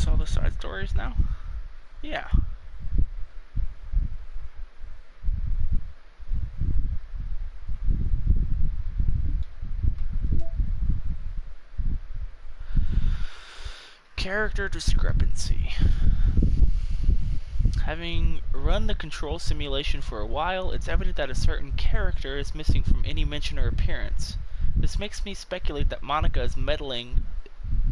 this all the side stories now? Yeah. Character discrepancy. Having run the control simulation for a while, it's evident that a certain character is missing from any mention or appearance. This makes me speculate that Monica's meddling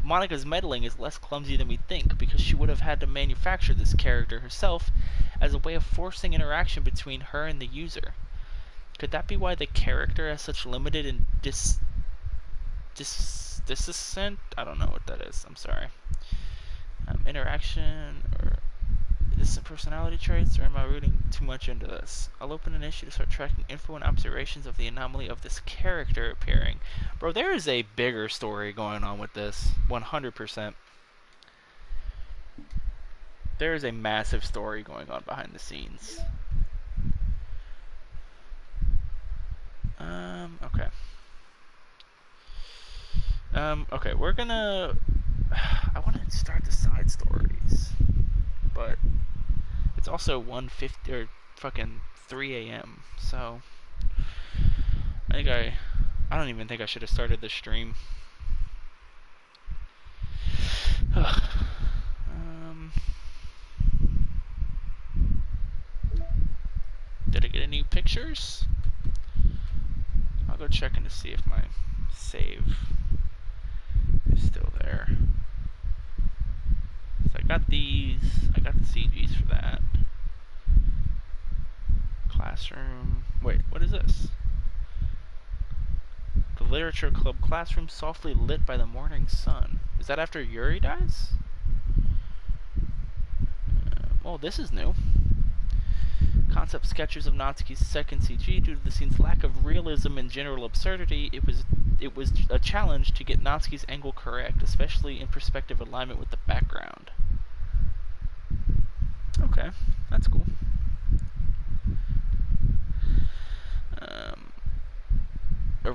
is less clumsy than we think, because she would have had to manufacture this character herself as a way of forcing interaction between her and the user. Could that be why the character has such limited and dissent? I don't know what that is. I'm sorry. Interaction or distant personality traits, or am I reading too much into this? I'll open an issue to start tracking info and observations of the anomaly of this character appearing. Bro, there is a bigger story going on with this. 100%. There is a massive story going on behind the scenes. Okay. Okay, we're gonna... I want to start the side stories, but it's also 1:50 or fucking 3 a.m. So I don't even think I should have started the stream. Did I get any pictures? I'll go checking to see if my save is still there. So I got these. I got the CGs for that. Classroom. Wait, what is this? The Literature Club classroom softly lit by the morning sun. Is that after Yuri dies? Well, this is new. Concept sketches of Natsuki's second CG. Due to the scene's lack of realism and general absurdity, it was a challenge to get Natsuki's angle correct, especially in perspective alignment with the background. Okay, that's cool. A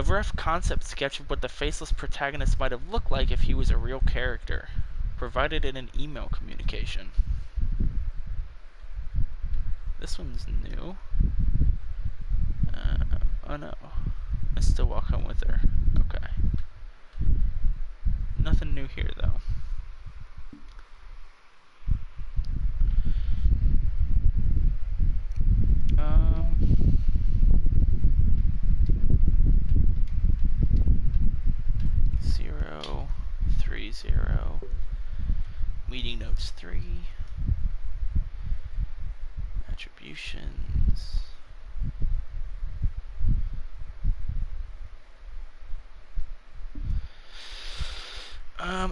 rough concept sketch of what the faceless protagonist might have looked like if he was a real character, provided in an email communication. This one's new. Oh no. I still walk home with her. Okay. Nothing new here though. Zero, 3, 0. Meeting notes 3. Attributions.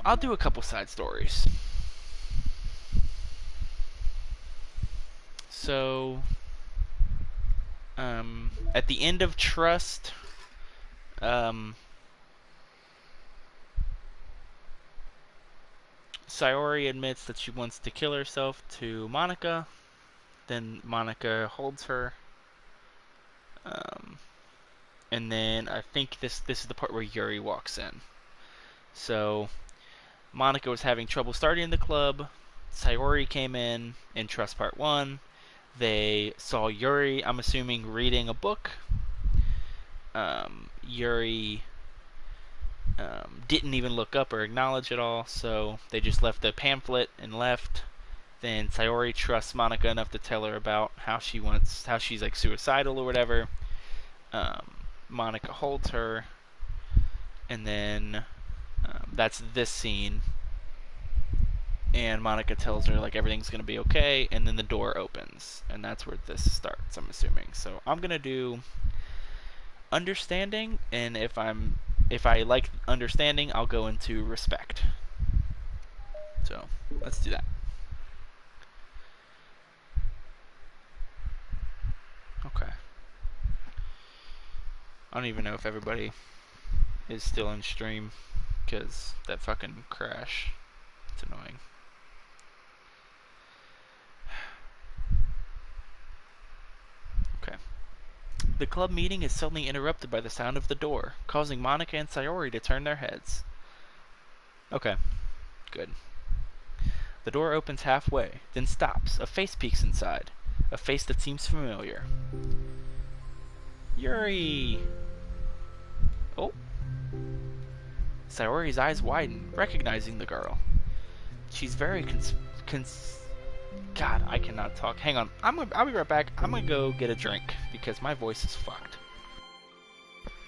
I'll do a couple side stories. So, at the end of Trust, Sayori admits that she wants to kill herself to Monica. Then Monica holds her. And then I think this is the part where Yuri walks in. So Monica was having trouble starting the club. Sayori came in Trust Part 1. They saw Yuri, I'm assuming, reading a book. Yuri didn't even look up or acknowledge it all, so they just left the pamphlet and left. Then Sayori trusts Monica enough to tell her about how she's like suicidal or whatever. Monica holds her, and then that's this scene. And Monica tells her like everything's gonna be okay, and then the door opens, and that's where this starts, I'm assuming. So I'm gonna do understanding, and if I like understanding, I'll go into respect. So let's do that. Okay. I don't even know if everybody is still in stream, because that fucking crash, it's annoying. Okay. The club meeting is suddenly interrupted by the sound of the door, causing Monica and Sayori to turn their heads. Okay. Good. The door opens halfway, then stops. A face peeks inside. A face that seems familiar. Yuri! Oh. Sayori's eyes widen, recognizing the girl. She's very God, I cannot talk. Hang on. I'll be right back. I'm gonna go get a drink because my voice is fucked.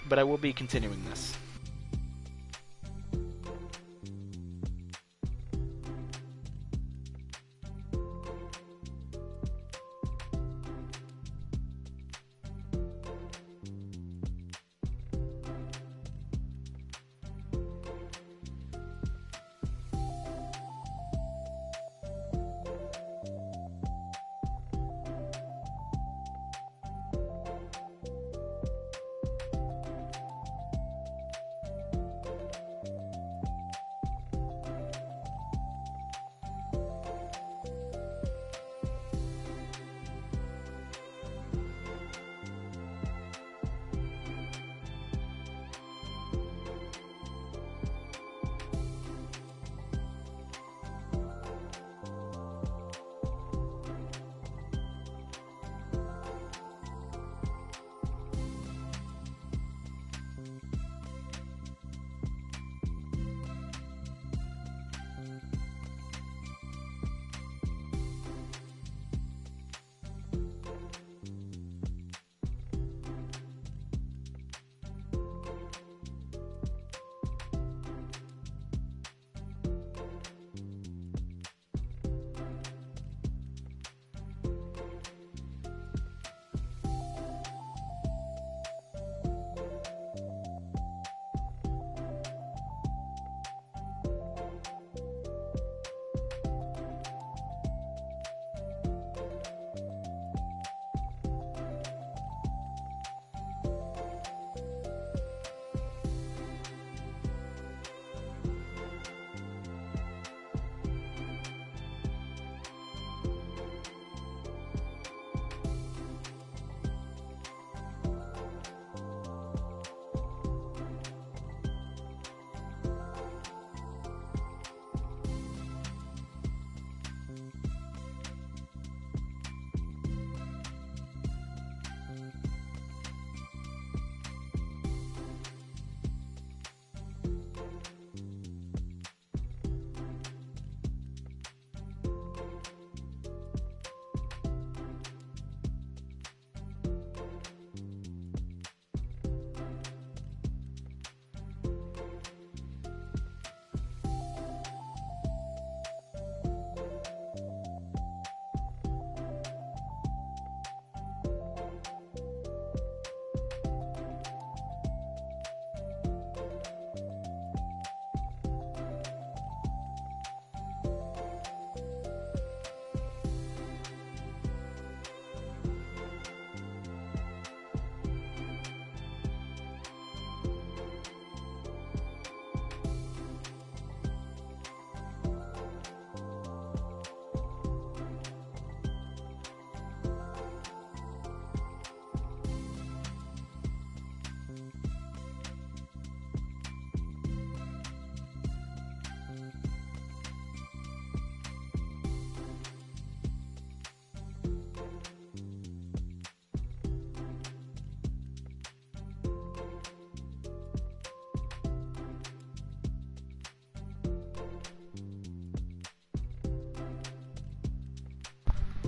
But I will be continuing this.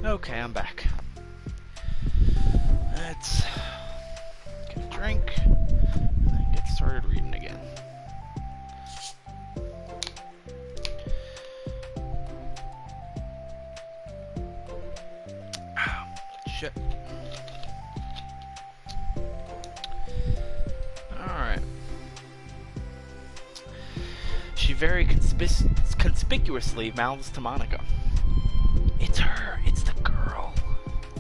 Okay, I'm back. Let's get a drink and then get started reading again. Shit. Alright. She very conspicuously mouths to Monica. It's her. It's the girl.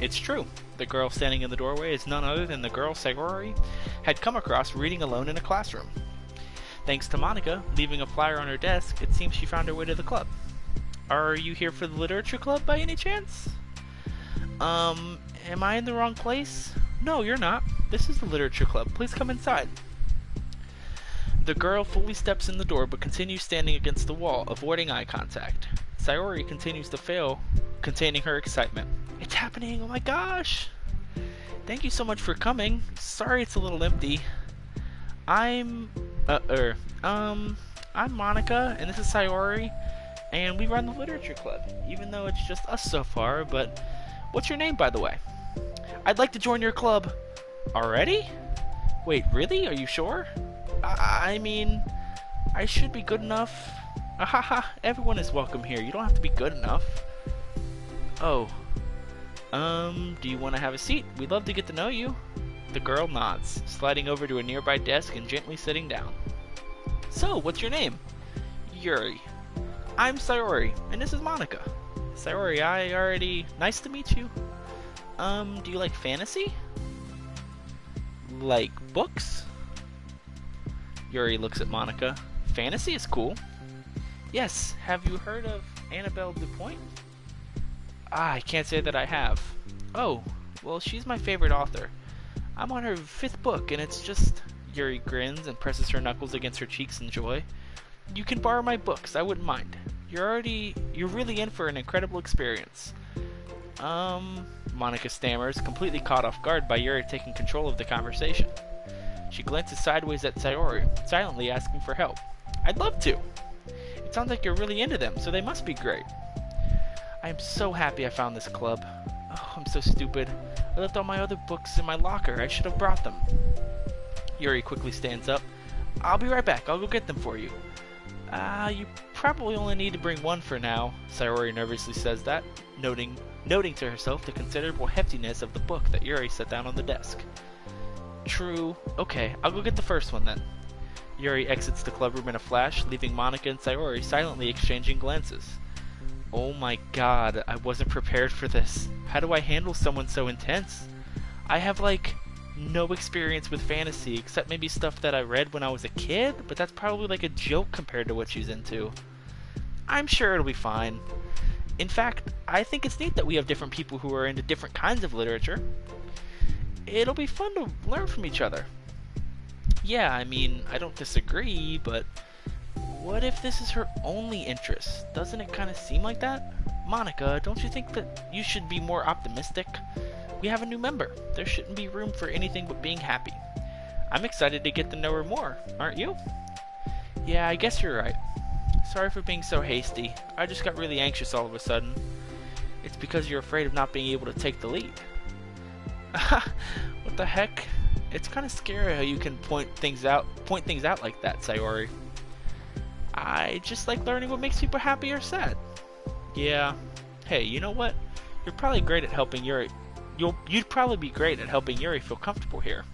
It's true. The girl standing in the doorway is none other than the girl Sayori had come across reading alone in a classroom. Thanks to Monica leaving a flyer on her desk, it seems she found her way to the club. Are you here for the literature club by any chance? Am I in the wrong place? No, you're not. This is the literature club. Please come inside. The girl fully steps in the door but continues standing against the wall, avoiding eye contact. Sayori continues to fail, containing her excitement. It's happening! Oh my gosh! Thank you so much for coming. Sorry it's a little empty. I'm, I'm Monica, and this is Sayori, and we run the literature club, even though it's just us so far, but what's your name, by the way? I'd like to join your club. Already? Wait, really? Are you sure? I mean, I should be good enough. Ahaha, everyone is welcome here. You don't have to be good enough. Oh. Do you want to have a seat? We'd love to get to know you. The girl nods, sliding over to a nearby desk and gently sitting down. So, what's your name? Yuri. I'm Sayori, and this is Monica. Sayori, nice to meet you. Do you like fantasy? Like books? Yuri looks at Monica. Fantasy is cool. Yes, have you heard of Annabelle Dupoint? I can't say that I have. Oh, well, she's my favorite author. I'm on her 5th book, and it's just... Yuri grins and presses her knuckles against her cheeks in joy. You can borrow my books, I wouldn't mind. You're really in for an incredible experience. Monica stammers, completely caught off guard by Yuri taking control of the conversation. She glances sideways at Sayori, silently asking for help. I'd love to. It sounds like you're really into them, so they must be great. I am so happy I found this club. Oh, I'm so stupid. I left all my other books in my locker. I should have brought them. Yuri quickly stands up. I'll be right back. I'll go get them for you. You probably only need to bring one for now, Sayori nervously says that, noting to herself the considerable heftiness of the book that Yuri set down on the desk. True. Okay, I'll go get the first one then. Yuri exits the clubroom in a flash, leaving Monica and Sayori silently exchanging glances. Oh my god, I wasn't prepared for this. How do I handle someone so intense? I have, no experience with fantasy, except maybe stuff that I read when I was a kid, but that's probably a joke compared to what she's into. I'm sure it'll be fine. In fact, I think it's neat that we have different people who are into different kinds of literature. It'll be fun to learn from each other. Yeah, I mean, I don't disagree, but what if this is her only interest? Doesn't it kind of seem like that? Monica, don't you think that you should be more optimistic? We have a new member. There shouldn't be room for anything but being happy. I'm excited to get to know her more, aren't you? Yeah, I guess you're right. Sorry for being so hasty. I just got really anxious all of a sudden. It's because you're afraid of not being able to take the lead. What the heck? It's kind of scary how you can point things out like that, Sayori. I just like learning what makes people happy or sad. Yeah. Hey, you know what? You're probably great at helping Yuri. You'd probably be great at helping Yuri feel comfortable here.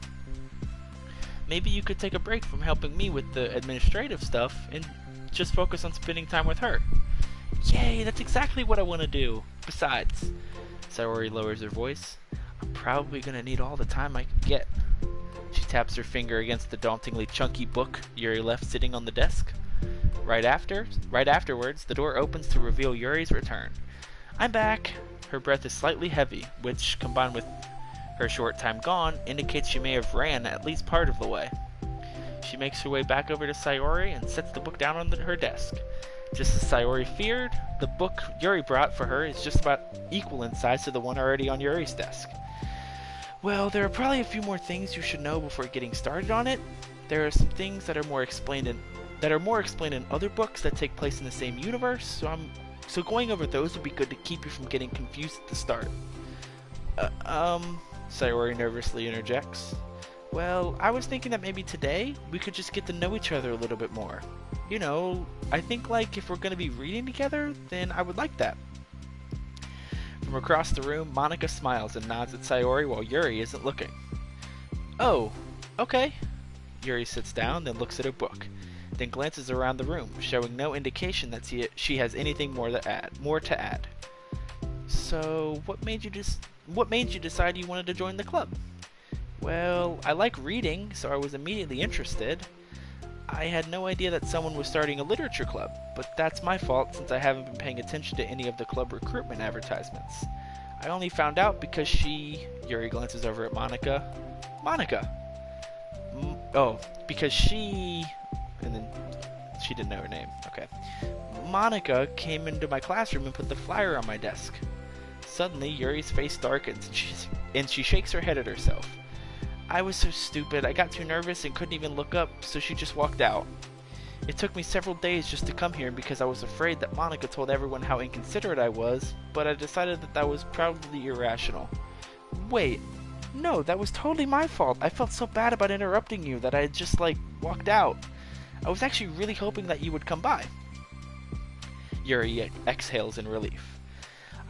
Maybe you could take a break from helping me with the administrative stuff and just focus on spending time with her. Yay, that's exactly what I want to do. Besides, Sayori lowers her voice, I'm probably going to need all the time I can get. She taps her finger against the dauntingly chunky book Yuri left sitting on the desk. Right afterwards, the door opens to reveal Yuri's return. I'm back. Her breath is slightly heavy, which, combined with her short time gone, indicates she may have ran at least part of the way. She makes her way back over to Sayori and sets the book down on her desk. Just as Sayori feared, the book Yuri brought for her is just about equal in size to the one already on Yuri's desk. Well, there are probably a few more things you should know before getting started on it. There are some things that are more explained in other books that take place in the same universe, so going over those would be good to keep you from getting confused at the start. Sayori nervously interjects. Well, I was thinking that maybe today we could just get to know each other a little bit more. You know, I think if we're going to be reading together, then I would like that. From across the room, Monica smiles and nods at Sayori while Yuri isn't looking. Oh, okay. Yuri sits down, then looks at her book, then glances around the room, showing no indication that she has anything more to add. So, what made you decide you wanted to join the club? Well, I like reading, so I was immediately interested. I had no idea that someone was starting a literature club, but that's my fault since I haven't been paying attention to any of the club recruitment advertisements. I only found out because Yuri glances over at Monica. Monica! Because and then she didn't know her name. Okay. Monica came into my classroom and put the flyer on my desk. Suddenly, Yuri's face darkens and she shakes her head at herself. I was so stupid, I got too nervous and couldn't even look up, so she just walked out. It took me several days just to come here because I was afraid that Monica told everyone how inconsiderate I was, but I decided that was probably irrational. Wait, no, that was totally my fault. I felt so bad about interrupting you that I just, walked out. I was actually really hoping that you would come by. Yuri exhales in relief.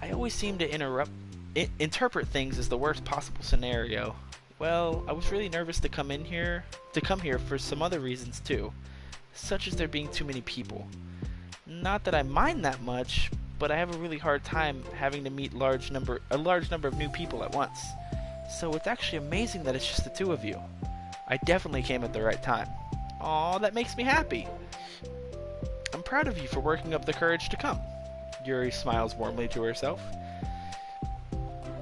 I always seem to interpret things as the worst possible scenario. Well, I was really nervous to come here for some other reasons too, such as there being too many people. Not that I mind that much, but I have a really hard time having to meet a large number of new people at once. So it's actually amazing that it's just the two of you. I definitely came at the right time. Aw, that makes me happy. I'm proud of you for working up the courage to come. Yuri smiles warmly to herself.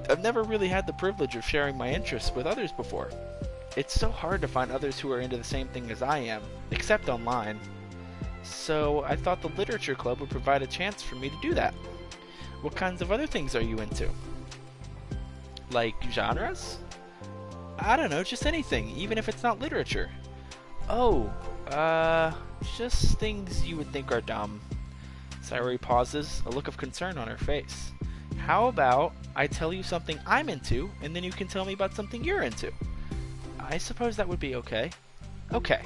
I've never really had the privilege of sharing my interests with others before. It's so hard to find others who are into the same thing as I am, except online. So I thought the literature club would provide a chance for me to do that. What kinds of other things are you into? Like genres? I don't know, just anything, even if it's not literature. Oh, just things you would think are dumb. Sayori pauses, a look of concern on her face. How about I tell you something I'm into, and then you can tell me about something you're into? I suppose that would be okay. Okay.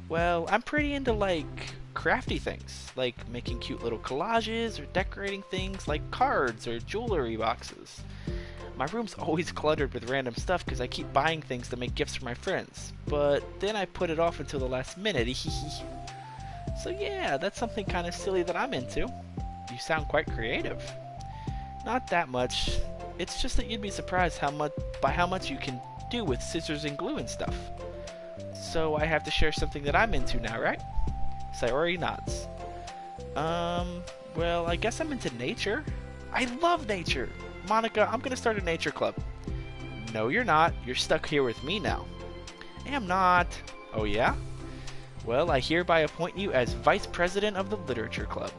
Well, I'm pretty into, crafty things, like making cute little collages or decorating things like cards or jewelry boxes. My room's always cluttered with random stuff because I keep buying things to make gifts for my friends, but then I put it off until the last minute. So yeah, that's something kind of silly that I'm into. You sound quite creative. Not that much. It's just that you'd be surprised by how much you can do with scissors and glue and stuff. So I have to share something that I'm into now, right? Sayori nods. Well, I guess I'm into nature. I love nature. Monica, I'm gonna start a nature club. No, you're not. You're stuck here with me now. I am not. Oh yeah? Well, I hereby appoint you as vice president of the literature club.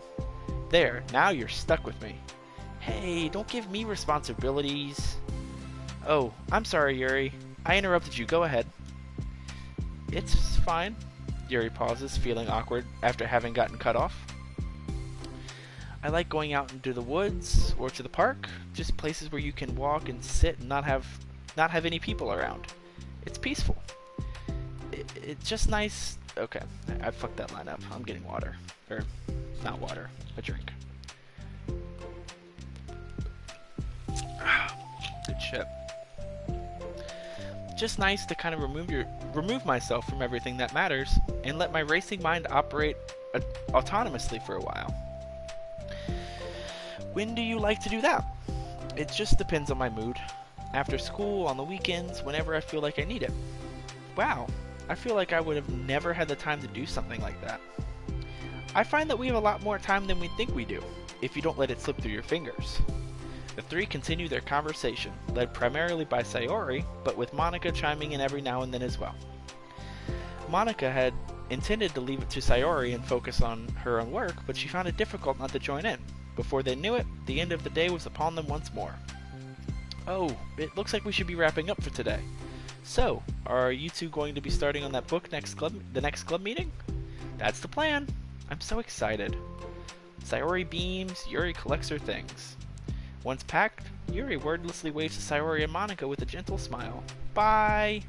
There, now you're stuck with me. Hey, don't give me responsibilities. Oh, I'm sorry, Yuri. I interrupted you. Go ahead. It's fine. Yuri pauses, feeling awkward after having gotten cut off. I like going out into the woods or to the park, just places where you can walk and sit and not have any people around. It's peaceful. It's just nice. Okay, I fucked that line up. I'm getting water. Or, not water, a drink. Good shit. Just nice to kind of remove myself from everything that matters and let my racing mind operate autonomously for a while. When do you like to do that? It just depends on my mood. After school, on the weekends, whenever I feel like I need it. Wow, I feel like I would have never had the time to do something like that. I find that we have a lot more time than we think we do, if you don't let it slip through your fingers. The three continue their conversation, led primarily by Sayori, but with Monica chiming in every now and then as well. Monica had intended to leave it to Sayori and focus on her own work, but she found it difficult not to join in. Before they knew it, the end of the day was upon them once more. Oh, it looks like we should be wrapping up for today. So, are you two going to be starting on that book the next club meeting? That's the plan. I'm so excited. Sayori beams, Yuri collects her things. Once packed, Yuri wordlessly waves to Sayori and Monica with a gentle smile. Bye!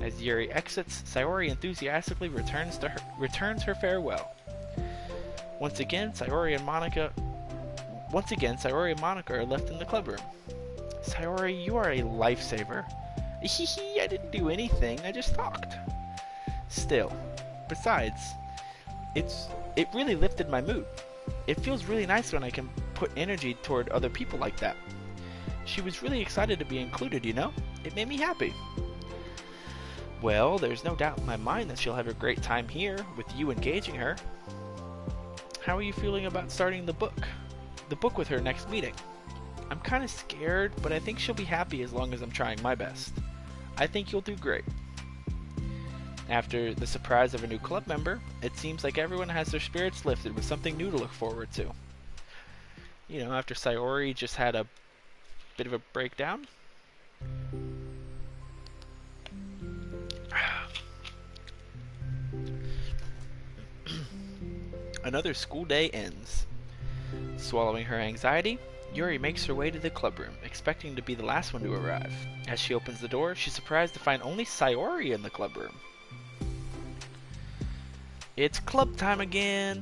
As Yuri exits, Sayori enthusiastically returns her farewell. Once again, Sayori and Monica are left in the club room. Sayori, you are a lifesaver. I didn't do anything, I just talked. Still, besides, it really lifted my mood. It feels really nice when I can put energy toward other people like that. She was really excited to be included, you know? It made me happy. Well, there's no doubt in my mind that she'll have a great time here, with you engaging her. How are you feeling about starting the book with her next meeting? I'm kind of scared, but I think she'll be happy as long as I'm trying my best. I think you'll do great. After the surprise of a new club member, it seems like everyone has their spirits lifted with something new to look forward to. You know, after Sayori just had a bit of a breakdown. Another school day ends. Swallowing her anxiety, Yuri makes her way to the clubroom, expecting to be the last one to arrive. As she opens the door, she's surprised to find only Sayori in the clubroom. It's club time again!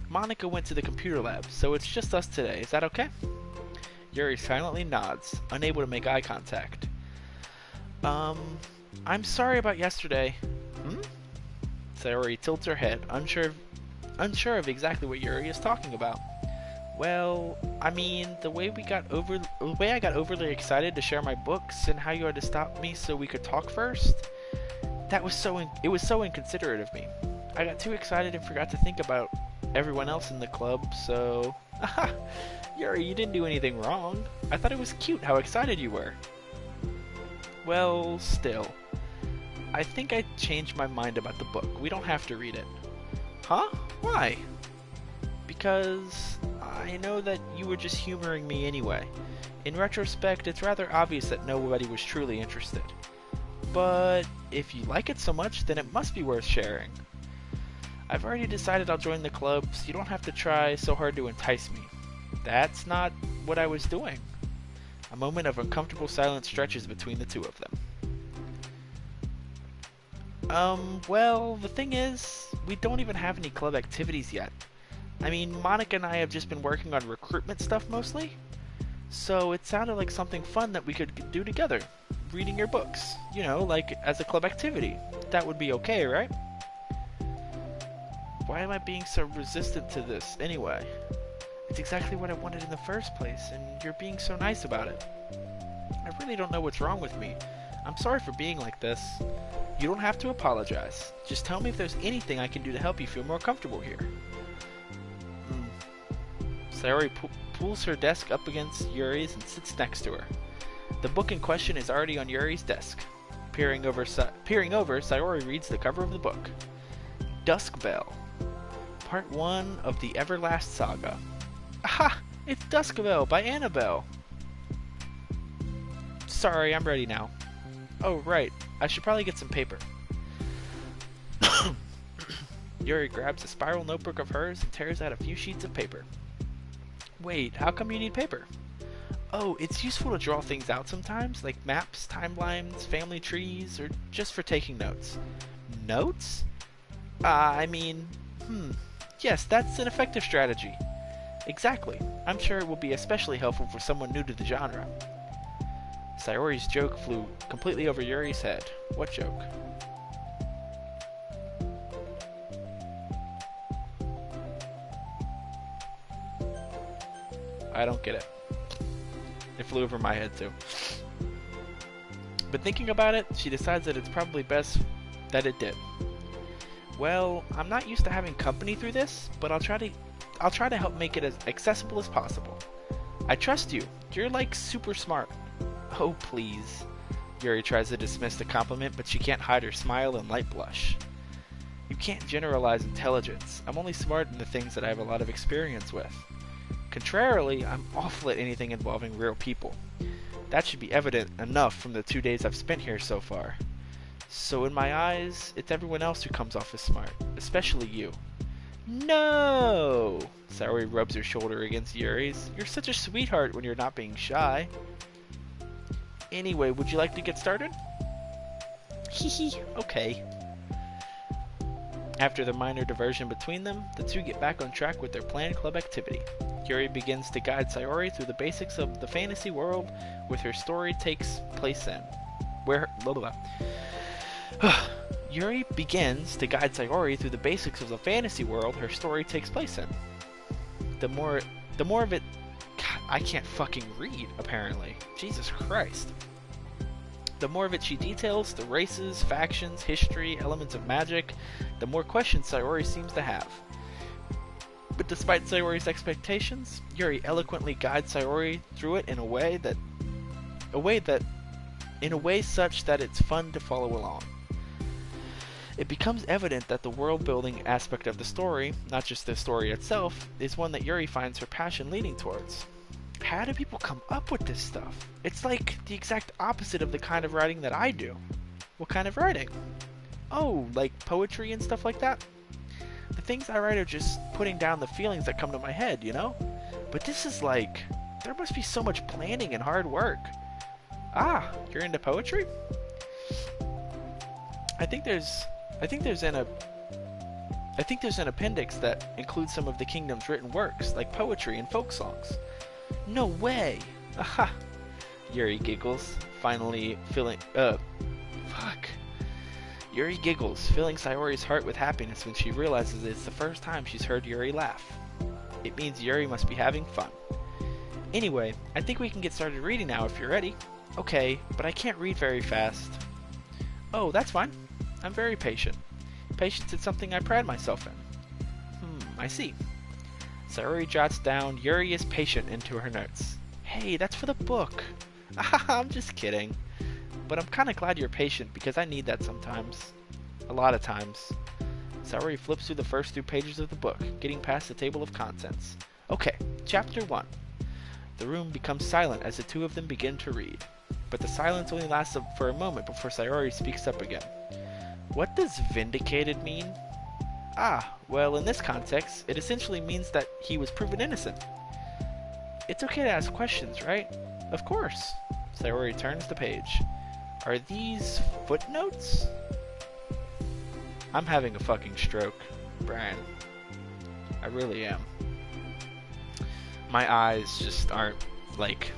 Monica went to the computer lab, so it's just us today. Is that okay? Yuri silently nods, unable to make eye contact. I'm sorry about yesterday. Sayori tilts her head, unsure of exactly what Yuri is talking about. Well, I mean, the way I got overly excited to share my books and how you had to stop me so we could talk first. It was so inconsiderate of me. I got too excited and forgot to think about everyone else in the club, so... Aha! Yuri, you didn't do anything wrong. I thought it was cute how excited you were. Well, still. I think I changed my mind about the book. We don't have to read it. Huh? Why? Because I know that you were just humoring me anyway. In retrospect, it's rather obvious that nobody was truly interested. But if you like it so much, then it must be worth sharing. I've already decided I'll join the club, so you don't have to try so hard to entice me. That's not what I was doing. A moment of uncomfortable silence stretches between the two of them. Well, the thing is, we don't even have any club activities yet. I mean, Monica and I have just been working on recruitment stuff mostly. So it sounded like something fun that we could do together. Reading your books, you know, like as a club activity. That would be okay, right? Why am I being so resistant to this anyway? It's exactly what I wanted in the first place, and you're being so nice about it. I really don't know what's wrong with me. I'm sorry for being like this. You don't have to apologize. Just tell me if there's anything I can do to help you feel more comfortable here. Sayori pulls her desk up against Yuri's and sits next to her. The book in question is already on Yuri's desk. Peering over, Sayori reads the cover of the book. Dusk Bell. Part 1 of the Everlast Saga. Aha! It's Dusk Bell by Annabelle! Sorry, I'm ready now. Oh, right. I should probably get some paper. Yuri grabs a spiral notebook of hers and tears out a few sheets of paper. Wait, how come you need paper? Oh, it's useful to draw things out sometimes, like maps, timelines, family trees, or just for taking notes. Notes? Yes, that's an effective strategy. Exactly. I'm sure it will be especially helpful for someone new to the genre. Sayori's joke flew completely over Yuri's head. What joke? I don't get it. It flew over my head too. But thinking about it, she decides that it's probably best that it did. Well, I'm not used to having company through this, but I'll try to help make it as accessible as possible. I trust you. You're like super smart. Oh, please. Yuri tries to dismiss the compliment, but she can't hide her smile and light blush. You can't generalize intelligence. I'm only smart in the things that I have a lot of experience with. Contrarily, I'm awful at anything involving real people. That should be evident enough from the 2 days I've spent here so far. So in my eyes, it's everyone else who comes off as smart, especially you. No! Sayori rubs her shoulder against Yuri's. You're such a sweetheart when you're not being shy. Anyway, would you like to get started? Hehe, okay. After the minor diversion between them, the two get back on track with their planned club activity. Yuri begins to guide Sayori through the basics of the fantasy world with her story takes place in. Yuri begins to guide Sayori through the basics of the fantasy world her story takes place in. The more of it... God, I can't fucking read, apparently. Jesus Christ. The more of it she details, the races, factions, history, elements of magic, the more questions Sayori seems to have. But despite Sayori's expectations, Yuri eloquently guides Sayori through it in a way such that it's fun to follow along. It becomes evident that the world-building aspect of the story, not just the story itself, is one that Yuri finds her passion leaning towards. How do people come up with this stuff? It's like the exact opposite of the kind of writing that I do. What kind of writing? Oh, like poetry and stuff like that? The things I write are just putting down the feelings that come to my head, you know? But this is like, there must be so much planning and hard work. Ah, you're into poetry? I think there's an appendix that includes some of the kingdom's written works, like poetry and folk songs. No way! Aha! Yuri giggles, finally feeling, Yuri giggles, filling Sayori's heart with happiness when she realizes it's the first time she's heard Yuri laugh. It means Yuri must be having fun. Anyway, I think we can get started reading now if you're ready. Okay, but I can't read very fast. Oh, that's fine. I'm very patient. Patience is something I pride myself in. I see. Sayori jots down Yuri is patient into her notes. Hey, that's for the book. I'm just kidding. But I'm kinda glad you're patient because I need that sometimes. A lot of times. Sayori flips through the first 2 pages of the book, getting past the table of contents. Okay, chapter 1. The room becomes silent as the two of them begin to read. But the silence only lasts for a moment before Sayori speaks up again. What does vindicated mean? Ah, well, in this context, it essentially means that he was proven innocent. It's okay to ask questions, right? Of course. Sayori turns the page. Are these footnotes? I'm having a fucking stroke, Brian. I really am. My eyes just aren't, like,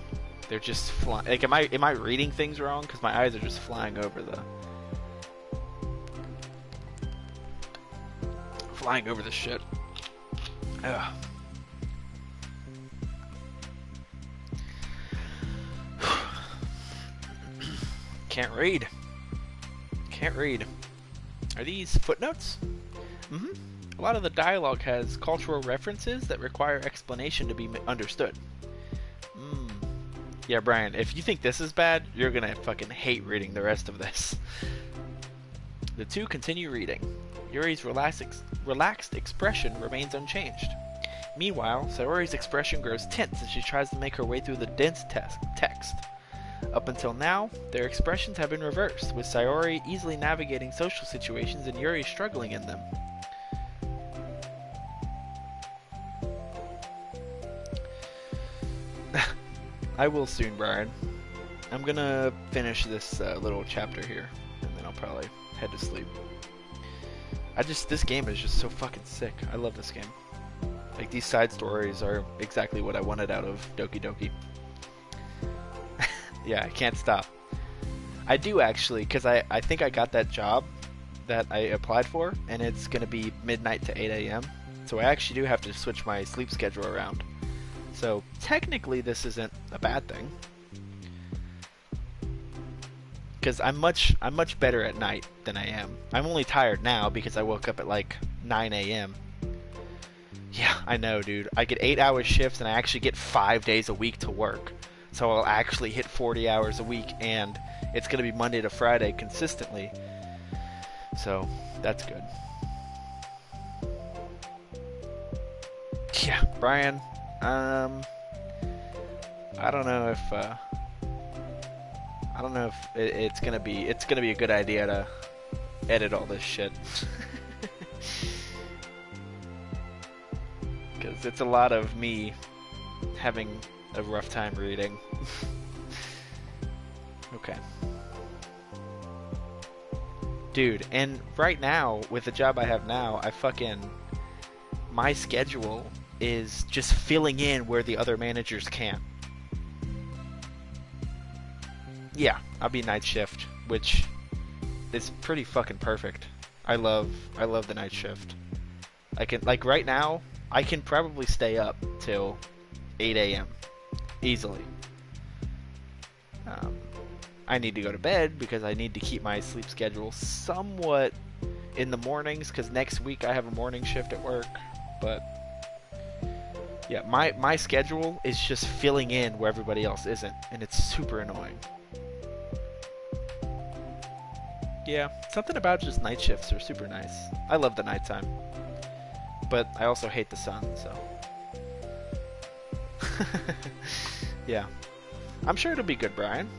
they're just flying. Like, am I reading things wrong? Because my eyes are just flying over the shit. Ugh. Can't read. Are these footnotes? A lot of the dialogue has cultural references that require explanation to be understood. Yeah, Brian, if you think this is bad, you're gonna fucking hate reading the rest of this. The two continue reading. Yuri's relaxed expression remains unchanged. Meanwhile, Sayori's expression grows tense as she tries to make her way through the dense text. Up until now, their expressions have been reversed, with Sayori easily navigating social situations and Yuri struggling in them. I will soon, Brian. I'm gonna finish this little chapter here, and then I'll probably head to sleep. This game is just so fucking sick. I love this game. Like, these side stories are exactly what I wanted out of Doki Doki. Yeah, I can't stop. I do actually, because I think I got that job that I applied for, and it's gonna be midnight to 8 a.m. So I actually do have to switch my sleep schedule around. So technically this isn't a bad thing. Because I'm much better at night than I am. I'm only tired now because I woke up at like 9 a.m. Yeah, I know, dude. I get 8-hour shifts and I actually get 5 days a week to work. So I'll actually hit 40 hours a week, and it's going to be Monday to Friday consistently. So that's good. Yeah, Brian. I don't know if it's gonna be a good idea to edit all this shit. Because it's a lot of me having a rough time reading. Okay. Dude, and right now, with the job I have now, my schedule is just filling in where the other managers can't. Yeah, I'll be night shift, which is pretty fucking perfect. I love the night shift. I can, like, right now, I can probably stay up till 8 a.m. easily. I need to go to bed because I need to keep my sleep schedule somewhat in the mornings, because next week I have a morning shift at work. But yeah, my schedule is just filling in where everybody else isn't, and it's super annoying. Yeah, something about just night shifts are super nice. I love the nighttime. But I also hate the sun, so. Yeah. I'm sure it'll be good, Brian.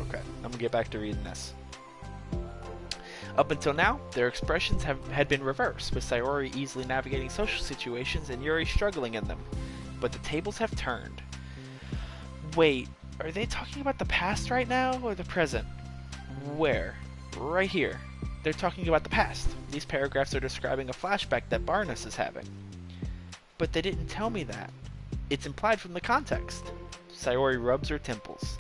Okay, I'm gonna get back to reading this. Up until now, their expressions had been reversed, with Sayori easily navigating social situations and Yuri struggling in them. But the tables have turned. Wait, are they talking about the past right now, or the present? Where? Right here. They're talking about the past. These paragraphs are describing a flashback that Barnes is having. But they didn't tell me that. It's implied from the context. Sayori rubs her temples.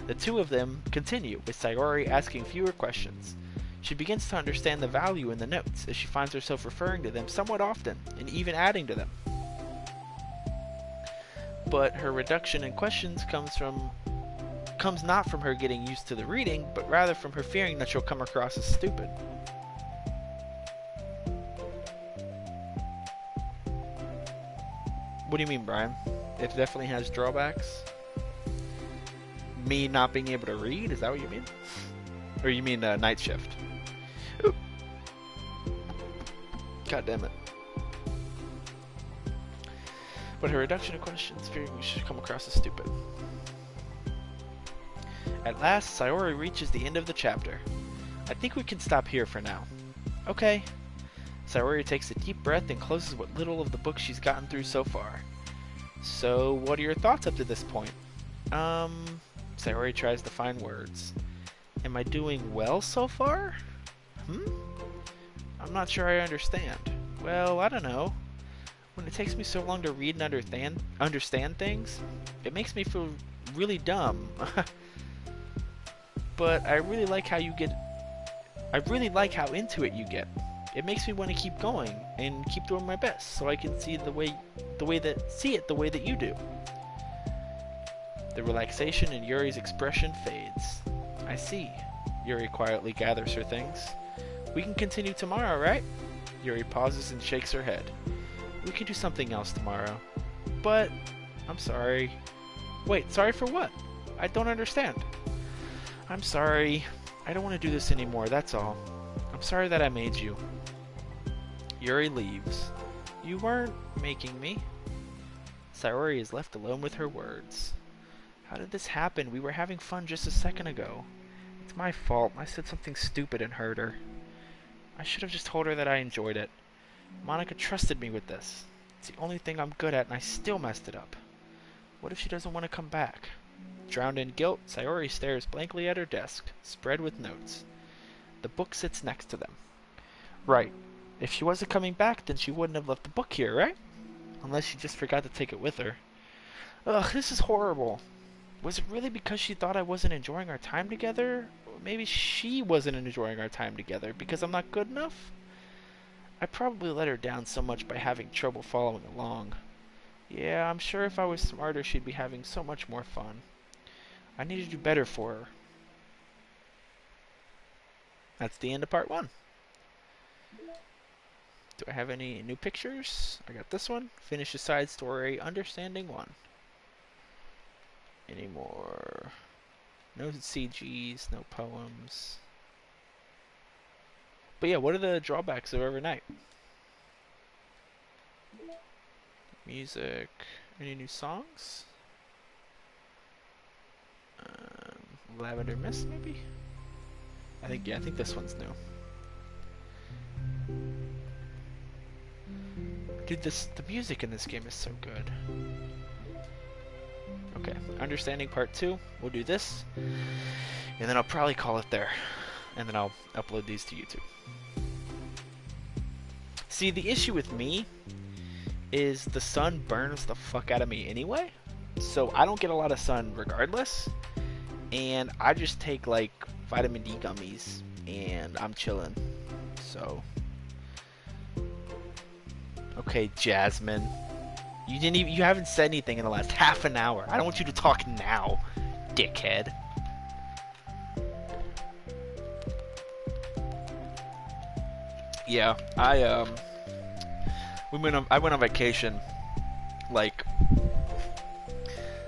The two of them continue, with Sayori asking fewer questions. She begins to understand the value in the notes, as she finds herself referring to them somewhat often, and even adding to them. But her reduction in questions comes not from her getting used to the reading, but rather from her fearing that she'll come across as stupid. What do you mean, Brian? It definitely has drawbacks. Me not being able to read? Is that what you mean? Or you mean night shift? Ooh. God damn it. But her reduction of questions, fearing we should come across as stupid. At last, Sayori reaches the end of the chapter. I think we can stop here for now. Okay. Sayori takes a deep breath and closes what little of the book she's gotten through so far. So, what are your thoughts up to this point? Sayori tries to find words. Am I doing well so far? I'm not sure I understand. Well, I don't know. When it takes me so long to read and understand things, it makes me feel really dumb. But I really like how into it you get. It makes me want to keep going and keep doing my best, so I can see the way that you do. The relaxation in Yuri's expression fades. I see. Yuri quietly gathers her things. We can continue tomorrow, right? Yuri pauses and shakes her head. We can do something else tomorrow. But, I'm sorry. Wait, sorry for what? I don't understand. I'm sorry. I don't want to do this anymore, that's all. I'm sorry that I made you. Yuri leaves. You weren't making me. Sayori is left alone with her words. How did this happen? We were having fun just a second ago. It's my fault. I said something stupid and hurt her. I should have just told her that I enjoyed it. Monica trusted me with this. It's the only thing I'm good at, and I still messed it up. What if she doesn't want to come back? Drowned in guilt, Sayori stares blankly at her desk, spread with notes. The book sits next to them. Right. If she wasn't coming back, then she wouldn't have left the book here, right? Unless she just forgot to take it with her. Ugh, this is horrible. Was it really because she thought I wasn't enjoying our time together? Or maybe she wasn't enjoying our time together because I'm not good enough? I probably let her down so much by having trouble following along. Yeah, I'm sure if I was smarter, she'd be having so much more fun. I need to do better for her. That's the end of part 1. Do I have any new pictures? I got this one. Finish the side story, Understanding 1. Any more? No CGs, no poems. But yeah, what are the drawbacks of Overnight? Music. Any new songs? Lavender Mist, maybe? I think this one's new. Dude, the music in this game is so good. Okay, Understanding Part 2. We'll do this. And then I'll probably call it there. And then I'll upload these to YouTube. See, the issue with me is the sun burns the fuck out of me anyway. So I don't get a lot of sun regardless. And I just take like vitamin D gummies and I'm chilling. So okay, Jasmine. You haven't said anything in the last half an hour. I don't want you to talk now, dickhead. Yeah, I went on vacation like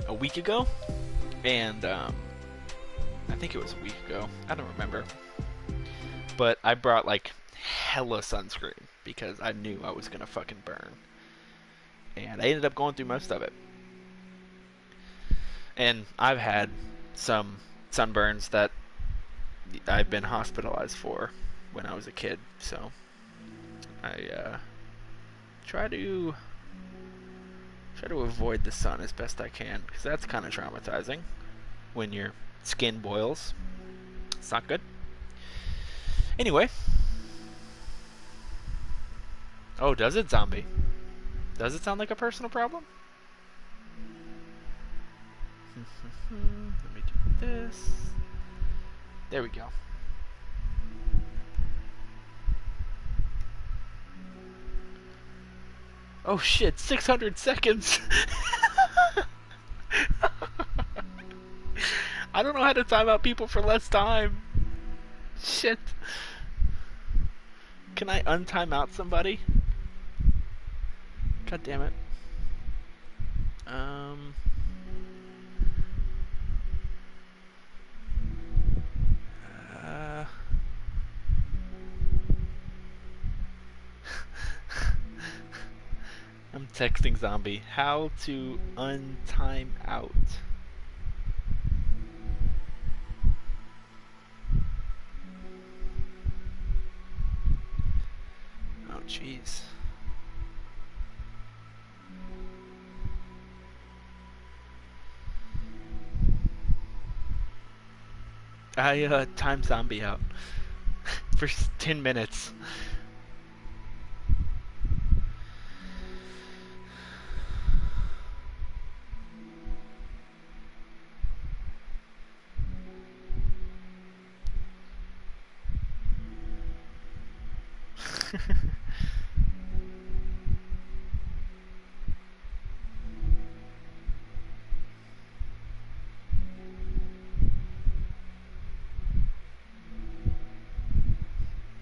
a week ago, and I think it was a week ago. I don't remember. But I brought like hella sunscreen because I knew I was gonna fucking burn. And I ended up going through most of it. And I've had some sunburns that I've been hospitalized for when I was a kid, so I try to avoid the sun as best I can, because that's kind of traumatizing when your skin boils. It's not good. Anyway. Oh, does it, zombie? Does it sound like a personal problem? Let me do this. There we go. Oh shit, 600 seconds! I don't know how to time out people for less time. Shit. Can I untime out somebody? God damn it. I'm texting zombie. How to untime out. Oh jeez. I time zombie out for 10 minutes.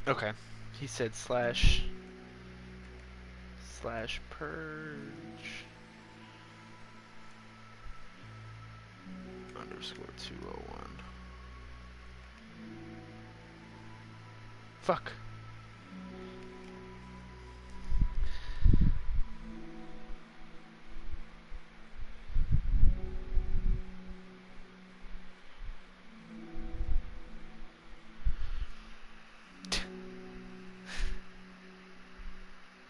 Okay. He said slash purge underscore 201. Fuck.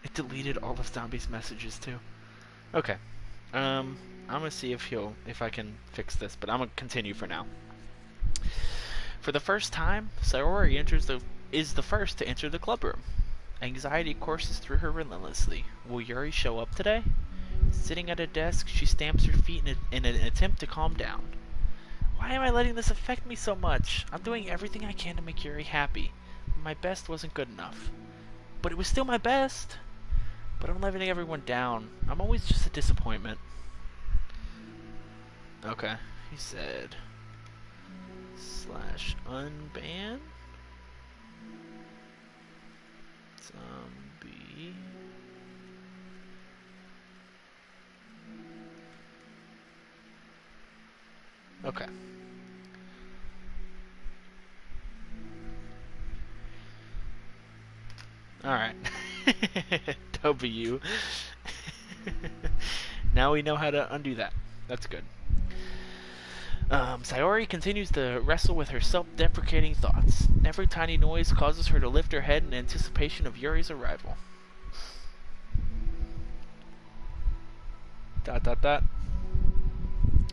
It deleted all of Zombie's messages too. Okay. I'm gonna see if I can fix this, but I'm gonna continue for now. For the first time, Sayori is the first to enter the clubroom. Anxiety courses through her relentlessly. Will Yuri show up today? Sitting at a desk, she stamps her feet in an attempt to calm down. Why am I letting this affect me so much? I'm doing everything I can to make Yuri happy. My best wasn't good enough. But it was still my best. But I'm letting everyone down. I'm always just a disappointment. Okay. He said slash unban zombie. Okay. Alright. W. Now we know how to undo that. That's good. Sayori continues to wrestle with her self-deprecating thoughts. Every tiny noise causes her to lift her head in anticipation of Yuri's arrival. ...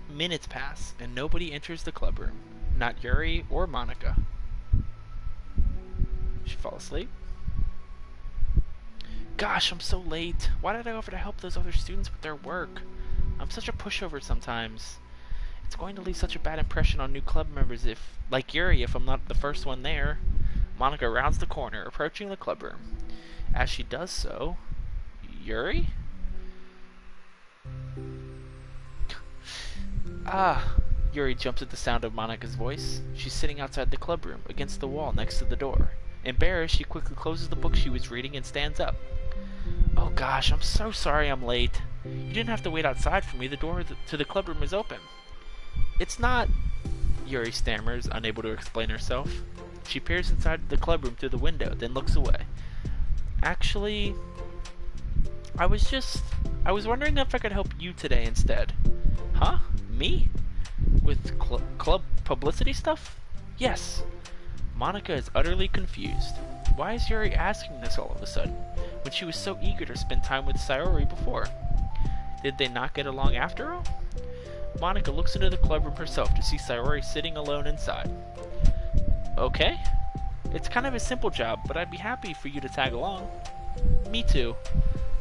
Minutes pass, and nobody enters the clubroom. Not Yuri or Monica. She fall asleep? Gosh, I'm so late. Why did I offer to help those other students with their work? I'm such a pushover sometimes. It's going to leave such a bad impression on new club members like Yuri, if I'm not the first one there. Monica rounds the corner, approaching the clubroom. As she does so, Yuri? Ah! Yuri jumps at the sound of Monica's voice. She's sitting outside the clubroom, against the wall next to the door. Embarrassed, she quickly closes the book she was reading and stands up. Oh gosh, I'm so sorry I'm late. You didn't have to wait outside for me. The door to the clubroom is open. It's not... Yuri stammers, unable to explain herself. She peers inside the clubroom through the window, then looks away. Actually, I was wondering if I could help you today instead. Huh? Me? With club publicity stuff? Yes. Monica is utterly confused. Why is Yuri asking this all of a sudden, when she was so eager to spend time with Sayori before? Did they not get along after all? Monica looks into the clubroom herself to see Sayori sitting alone inside. Okay. It's kind of a simple job, but I'd be happy for you to tag along. Me too.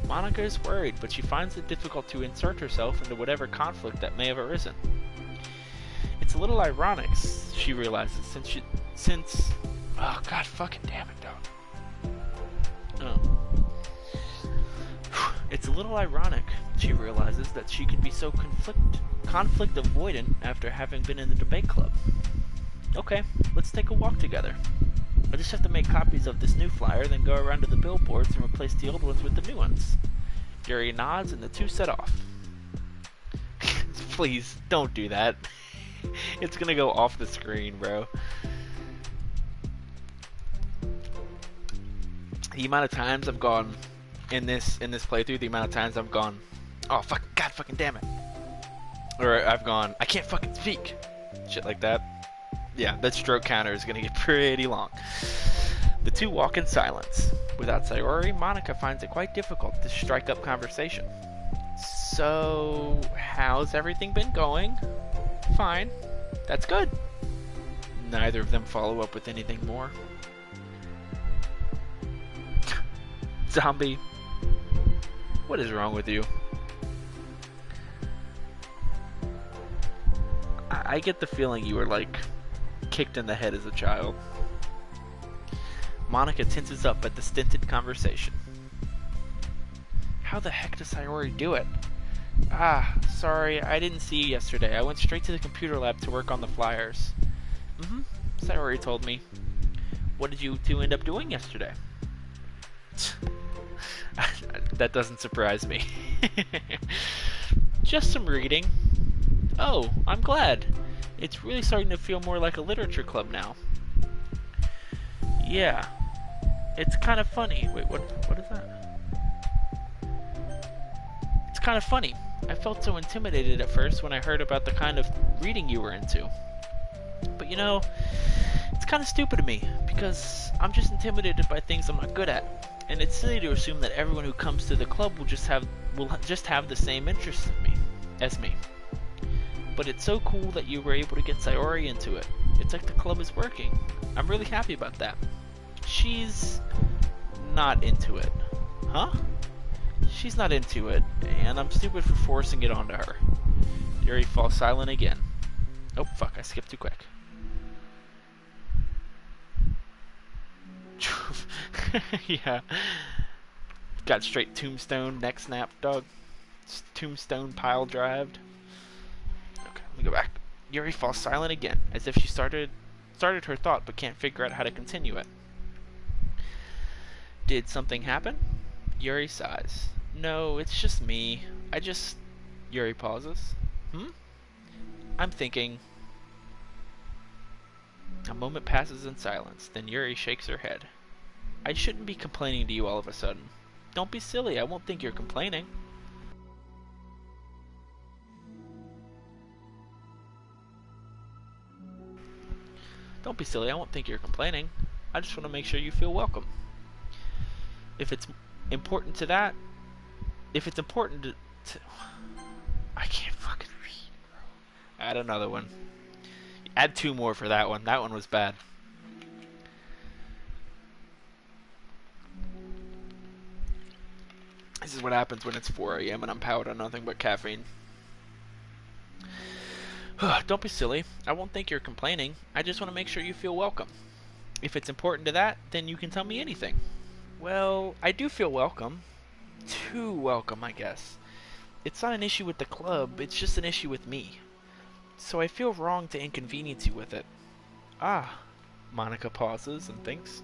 Monica is worried, but she finds it difficult to insert herself into whatever conflict that may have arisen. It's a little ironic, she realizes, since... Oh, god fucking damn it, dog. Oh. It's a little ironic, she realizes, that she can be so conflict avoidant after having been in the debate club. Okay, let's take a walk together. I just have to make copies of this new flyer, then go around to the billboards and replace the old ones with the new ones. Yuri nods and the two set off. Please, don't do that. It's gonna go off the screen, bro. The amount of times I've gone in this playthrough, the amount of times I've gone, oh fuck, god fucking damn it. Or I've gone, I can't fucking speak. Shit like that. Yeah, that stroke counter is gonna get pretty long. The two walk in silence. Without Sayori, Monica finds it quite difficult to strike up conversation. So, how's everything been going? Fine. That's good. Neither of them follow up with anything more. Zombie, what is wrong with you? I get the feeling you were like kicked in the head as a child. Monica tenses up at the stinted conversation. How the heck does Sayori do it? Ah, sorry, I didn't see you yesterday. I went straight to the computer lab to work on the flyers. Sayori told me. What did you two end up doing yesterday? That doesn't surprise me. Just some reading. Oh, I'm glad. It's really starting to feel more like a literature club now. Yeah. It's kind of funny. Wait, what is that? It's kind of funny. I felt so intimidated at first when I heard about the kind of reading you were into. But you know, it's kind of stupid of me, because I'm just intimidated by things I'm not good at. And it's silly to assume that everyone who comes to the club will just have the same interests as me. But it's so cool that you were able to get Sayori into it. It's like the club is working. I'm really happy about that. She's not into it. Huh? She's not into it, and I'm stupid for forcing it onto her. Yuri falls silent again. Oh, fuck, I skipped too quick. Yeah. Got straight tombstone, neck snap, dog. Tombstone pile drived. Okay, let me go back. Yuri falls silent again, as if she started her thought but can't figure out how to continue it. Did something happen? Yuri sighs. No, it's just me. Yuri pauses. I'm thinking. A moment passes in silence, then Yuri shakes her head. I shouldn't be complaining to you all of a sudden. Don't be silly, I won't think you're complaining. Don't be silly, I won't think you're complaining. I just want to make sure you feel welcome. If it's important to that... If it's important to... I can't fucking read, bro. Add another one. Add two more for that one. That one was bad. This is what happens when it's 4 a.m. and I'm powered on nothing but caffeine. Don't be silly. I won't think you're complaining. I just want to make sure you feel welcome. If it's important to that, then you can tell me anything. Well, I do feel welcome. Too welcome, I guess. It's not an issue with the club, it's just an issue with me. So I feel wrong to inconvenience you with it. Ah, Monica pauses and thinks.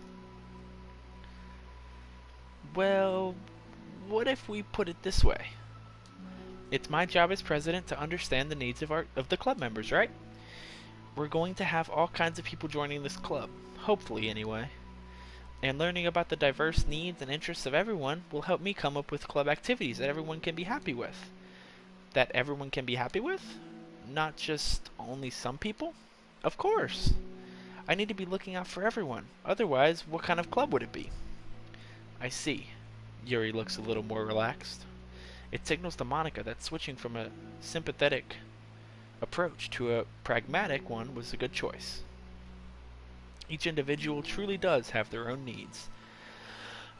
Well, what if we put it this way? It's my job as president to understand the needs of the club members, right? We're going to have all kinds of people joining this club, hopefully anyway. And learning about the diverse needs and interests of everyone will help me come up with club activities that everyone can be happy with. That everyone can be happy with? Not just only some people? Of course. I need to be looking out for everyone. Otherwise, what kind of club would it be? I see. Yuri looks a little more relaxed. It signals to Monica that switching from a sympathetic approach to a pragmatic one was a good choice. Each individual truly does have their own needs.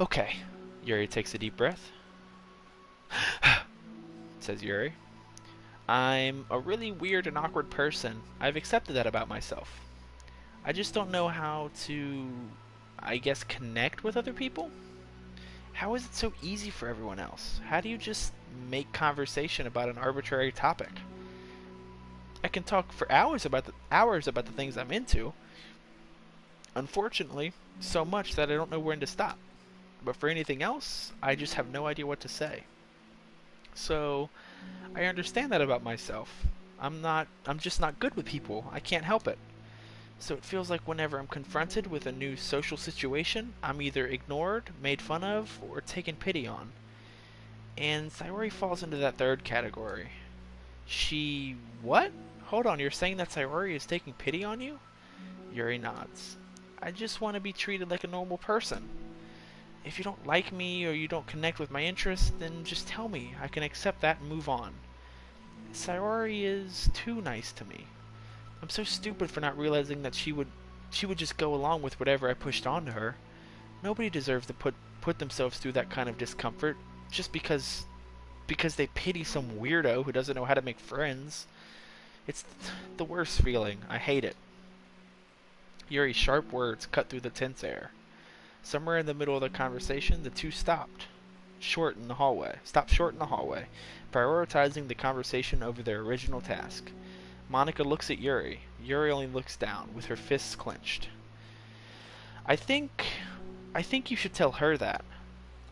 Okay. Yuri takes a deep breath. Says Yuri. I'm a really weird and awkward person. I've accepted that about myself. I just don't know how to, I guess, connect with other people? How is it so easy for everyone else? How do you just make conversation about an arbitrary topic? I can talk for hours about the things I'm into. Unfortunately, so much that I don't know when to stop. But for anything else, I just have no idea what to say. So, I understand that about myself. I'm just not good with people. I can't help it. So it feels like whenever I'm confronted with a new social situation, I'm either ignored, made fun of, or taken pity on. And Sayori falls into that third category. She... what? Hold on, you're saying that Sayori is taking pity on you? Yuri nods. I just want to be treated like a normal person. If you don't like me or you don't connect with my interests, then just tell me. I can accept that and move on. Sayori is too nice to me. I'm so stupid for not realizing that she would just go along with whatever I pushed onto her. Nobody deserves to put themselves through that kind of discomfort just because they pity some weirdo who doesn't know how to make friends. It's the worst feeling. I hate it. Yuri's sharp words cut through the tense air. Somewhere in the middle of the conversation, the two stopped short in the hallway, prioritizing the conversation over their original task. Monica looks at Yuri. Yuri only looks down, with her fists clenched. I think you should tell her that.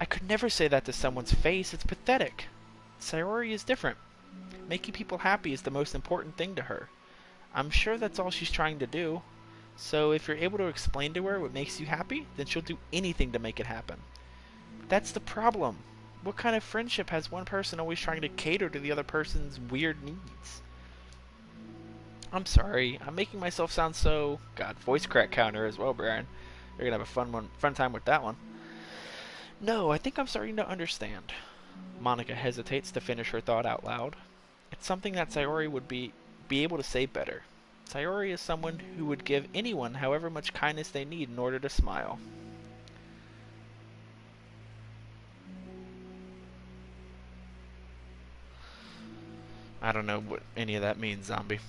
I could never say that to someone's face. It's pathetic. Sayori is different. Making people happy is the most important thing to her. I'm sure that's all she's trying to do. So if you're able to explain to her what makes you happy, then she'll do anything to make it happen. That's the problem. What kind of friendship has one person always trying to cater to the other person's weird needs? I'm sorry. I'm making myself sound so... God, voice crack counter as well, Brian. You're gonna have a fun time with that one. No, I think I'm starting to understand. Monica hesitates to finish her thought out loud. It's something that Sayori would be able to say better. Sayori is someone who would give anyone however much kindness they need in order to smile. I don't know what any of that means, zombie.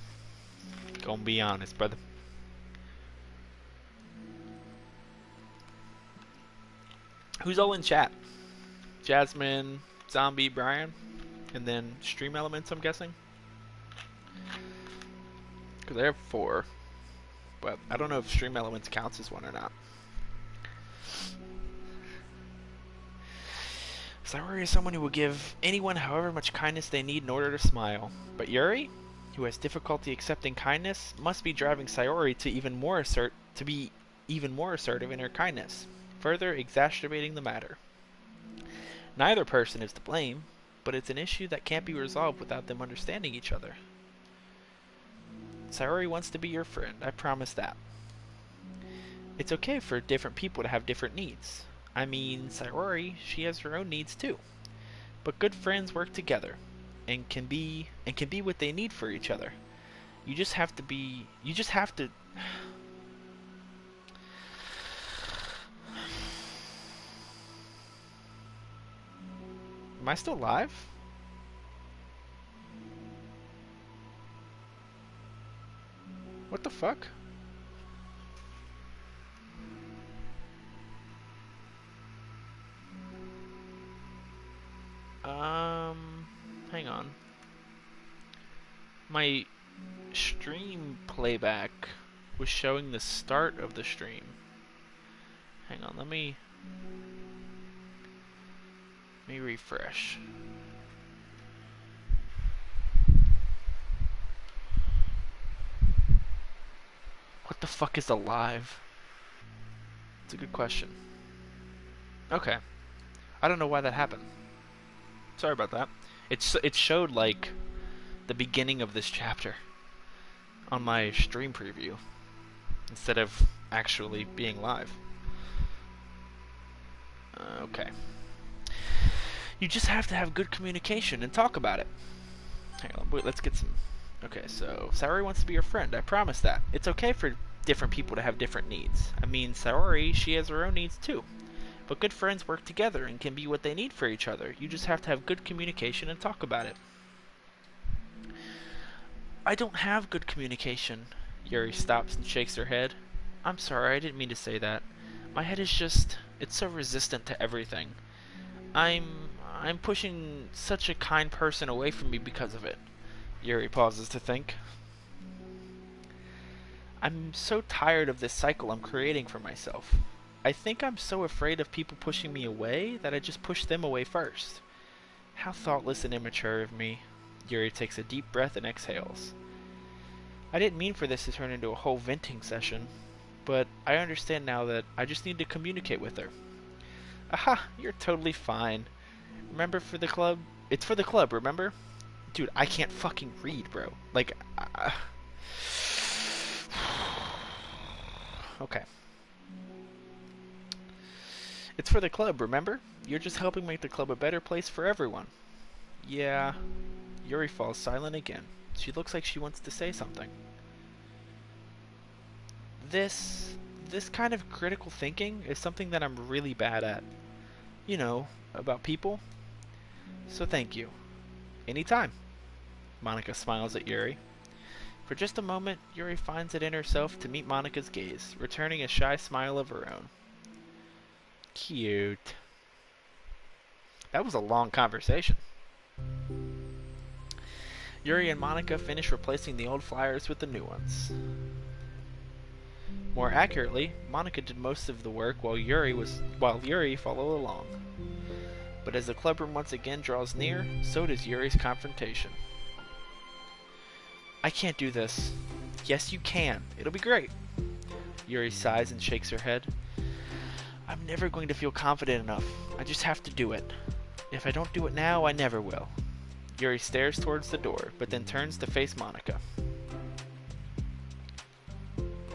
Gonna be honest, brother. Who's all in chat? Jasmine, Zombie, Brian, and then Stream Elements, I'm guessing? Because I have 4. But I don't know if Stream Elements counts as one or not. Sayori is someone who will give anyone however much kindness they need in order to smile. But Yuri, who has difficulty accepting kindness, must be driving Sayori to be even more assertive in her kindness, further exacerbating the matter. Neither person is to blame, but it's an issue that can't be resolved without them understanding each other. Sayori wants to be your friend, I promise that. It's okay for different people to have different needs. I mean, Sayori, she has her own needs too. But good friends work together and can be what they need for each other. You just have to Am I still live? What the fuck? Hang on. My stream playback was showing the start of the stream. Hang on, let me refresh. the fuck is alive? It's a good question. Okay. I don't know why that happened. Sorry about that. It showed like the beginning of this chapter on my stream preview instead of actually being live. Okay. You just have to have good communication and talk about it. Hang on, wait, let's get some... Okay, so Saori wants to be your friend. I promise that. It's okay for different people to have different needs. I mean, Saori, she has her own needs too. But good friends work together and can be what they need for each other. You just have to have good communication and talk about it. I don't have good communication. Yuri stops and shakes her head. I'm sorry, I didn't mean to say that. My head is just... it's so resistant to everything. I'm pushing such a kind person away from me because of it. Yuri pauses to think. I'm so tired of this cycle I'm creating for myself. I think I'm so afraid of people pushing me away that I just push them away first. How thoughtless and immature of me. Yuri takes a deep breath and exhales. I didn't mean for this to turn into a whole venting session, but I understand now that I just need to communicate with her. Aha, you're totally fine. Remember for the club? It's for the club, remember? Dude, I can't fucking read, bro. Like, okay. It's for the club, remember? You're just helping make the club a better place for everyone. Yeah. Yuri falls silent again. She looks like she wants to say something. This kind of critical thinking is something that I'm really bad at. You know, about people. So thank you. Anytime. Monika smiles at Yuri. For just a moment, Yuri finds it in herself to meet Monika's gaze, returning a shy smile of her own. Cute. That was a long conversation. Yuri and Monika finish replacing the old flyers with the new ones. More accurately, Monika did most of the work while Yuri followed along. But as the clubroom once again draws near, so does Yuri's confrontation. I can't do this. Yes, you can. It'll be great. Yuri sighs and shakes her head. I'm never going to feel confident enough. I just have to do it. If I don't do it now, I never will. Yuri stares towards the door, but then turns to face Monika.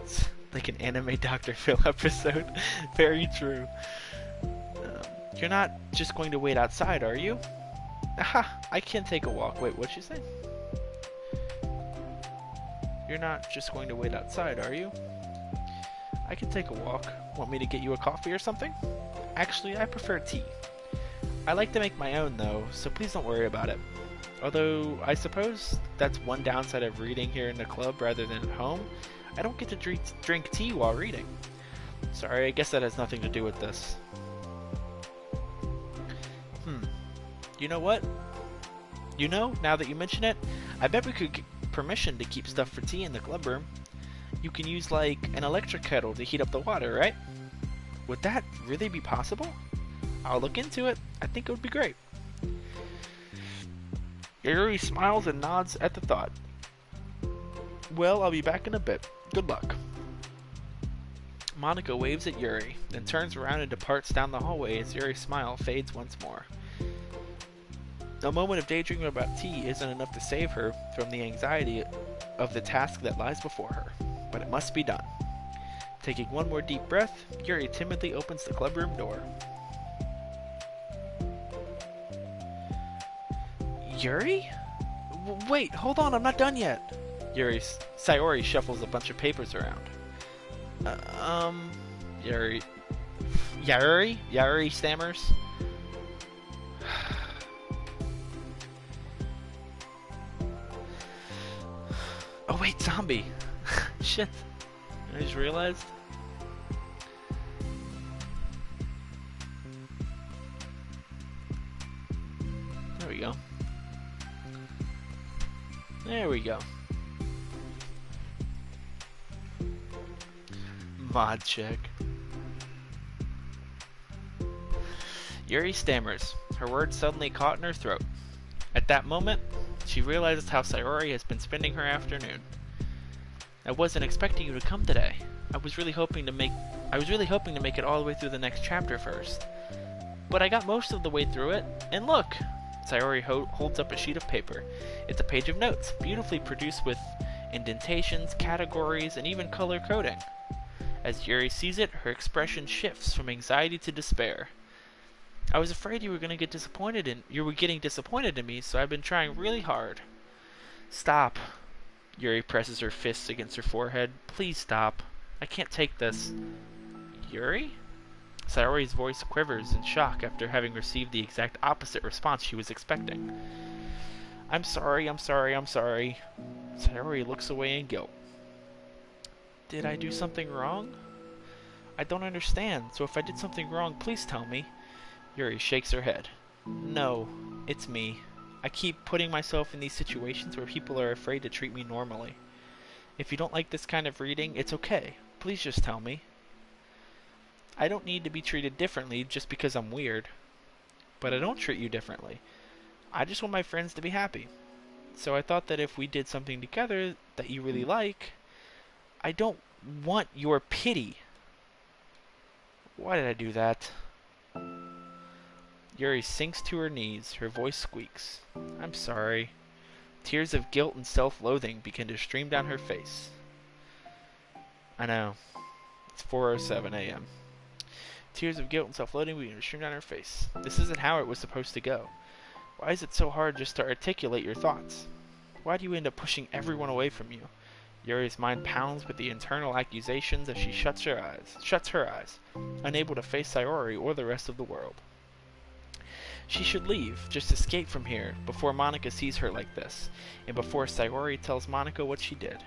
It's like an anime Dr. Phil episode. Very true. You're not just going to wait outside, are you? Aha, I can take a walk. Wait, what'd you say? You're not just going to wait outside, are you? I can take a walk. Want me to get you a coffee or something? Actually, I prefer tea. I like to make my own though, so please don't worry about it. Although, I suppose that's one downside of reading here in the club rather than at home. I don't get to drink tea while reading. Sorry, I guess that has nothing to do with this. You know what? You know, now that you mention it, I bet we could get permission to keep stuff for tea in the club room. You can use like an electric kettle to heat up the water, right? Would that really be possible? I'll look into it. I think it would be great. Yuri smiles and nods at the thought. Well, I'll be back in a bit. Good luck. Monika waves at Yuri, then turns around and departs down the hallway as Yuri's smile fades once more. A moment of daydreaming about tea isn't enough to save her from the anxiety of the task that lies before her, but it must be done. Taking one more deep breath, Yuri timidly opens the clubroom door. Yuri? Wait, hold on, I'm not done yet. Saori shuffles a bunch of papers around. Yuri stammers. Oh wait, zombie! Shit. I just realized. There we go. There we go. Mod check. Yuri stammers, her words suddenly caught in her throat. At that moment, she realizes how Saori has been spending her afternoon. I wasn't expecting you to come today. I was really hoping to make it all the way through the next chapter first. But I got most of the way through it, and look! Sayori holds up a sheet of paper. It's a page of notes, beautifully produced with indentations, categories, and even color coding. As Yuri sees it, her expression shifts from anxiety to despair. I was afraid you were getting disappointed in me, so I've been trying really hard. Stop. Yuri presses her fists against her forehead. Please stop. I can't take this. Yuri? Sayori's voice quivers in shock after having received the exact opposite response she was expecting. I'm sorry. Sayori looks away in guilt. Did I do something wrong? I don't understand, so if I did something wrong, please tell me. Yuri shakes her head. No, it's me. I keep putting myself in these situations where people are afraid to treat me normally. If you don't like this kind of reading, it's okay. Please just tell me. I don't need to be treated differently just because I'm weird. But I don't treat you differently. I just want my friends to be happy. So I thought that if we did something together that you really like, I don't want your pity. Why did I do that? Yuri sinks to her knees. Her voice squeaks. I'm sorry. Tears of guilt and self-loathing begin to stream down her face. I know. It's 4:07 a.m. Tears of guilt and self-loathing begin to stream down her face. This isn't how it was supposed to go. Why is it so hard just to articulate your thoughts? Why do you end up pushing everyone away from you? Yuri's mind pounds with the internal accusations as she shuts her eyes, unable to face Sayori or the rest of the world. She should leave, just escape from here, before Monika sees her like this, and before Sayori tells Monika what she did.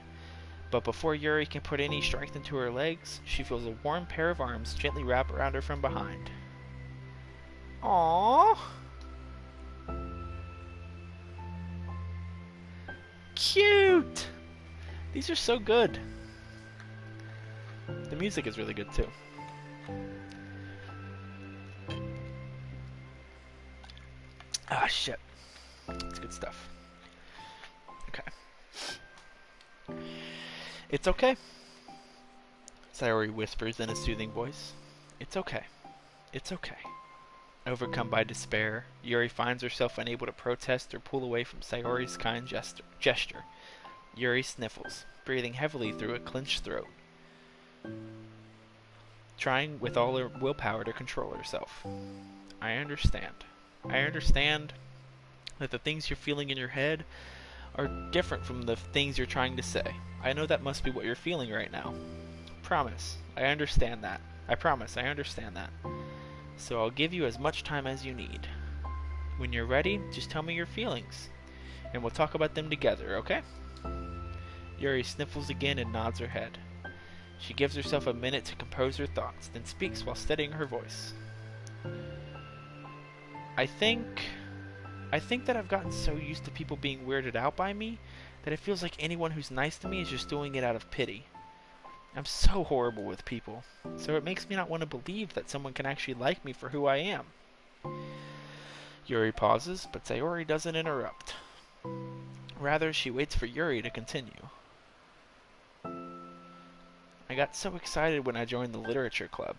But before Yuri can put any strength into her legs, she feels a warm pair of arms gently wrap around her from behind. Aww! Cute! These are so good. The music is really good too. Ah, shit. It's good stuff. Okay. It's okay. Sayori whispers in a soothing voice. It's okay. It's okay. Overcome by despair, Yuri finds herself unable to protest or pull away from Sayori's kind gesture. Yuri sniffles, breathing heavily through a clenched throat, trying with all her willpower to control herself. I understand. I understand that the things you're feeling in your head are different from the things you're trying to say. I know that must be what you're feeling right now. Promise. I understand that. I promise. I understand that. So I'll give you as much time as you need. When you're ready, just tell me your feelings, and we'll talk about them together, okay? Yuri sniffles again and nods her head. She gives herself a minute to compose her thoughts, then speaks while steadying her voice. I think that I've gotten so used to people being weirded out by me that it feels like anyone who's nice to me is just doing it out of pity. I'm so horrible with people, so it makes me not want to believe that someone can actually like me for who I am. Yuri pauses, but Sayori doesn't interrupt. Rather, she waits for Yuri to continue. I got so excited when I joined the literature club.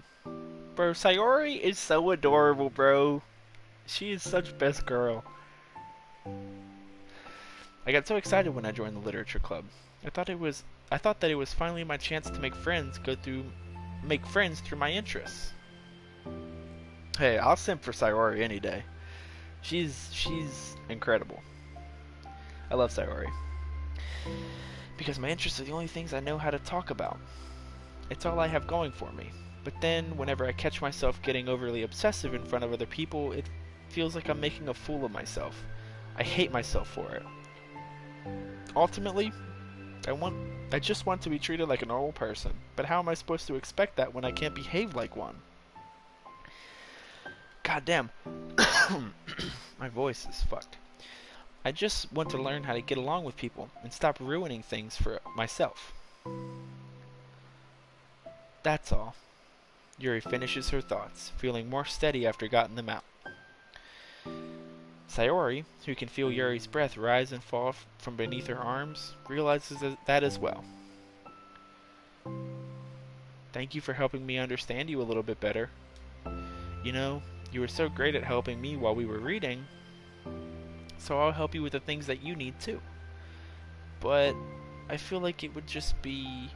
Bro, Sayori is so adorable, bro. She is such best girl. I got so excited when I joined the literature club. I thought that it was finally my chance to make friends through my interests. Hey, I'll simp for Sayori any day. She's incredible. I love Sayori. Because my interests are the only things I know how to talk about. It's all I have going for me. But then, whenever I catch myself getting overly obsessive in front of other people, it feels like I'm making a fool of myself. I hate myself for it. Ultimately, I just want to be treated like a normal person. But how am I supposed to expect that when I can't behave like one? God damn. My voice is fucked. I just want to learn how to get along with people and stop ruining things for myself. That's all. Yuri finishes her thoughts, feeling more steady after getting them out. Sayori, who can feel Yuri's breath rise and fall from beneath her arms, realizes that as well. Thank you for helping me understand you a little bit better. You know, you were so great at helping me while we were reading, so I'll help you with the things that you need too. But I feel like it would just be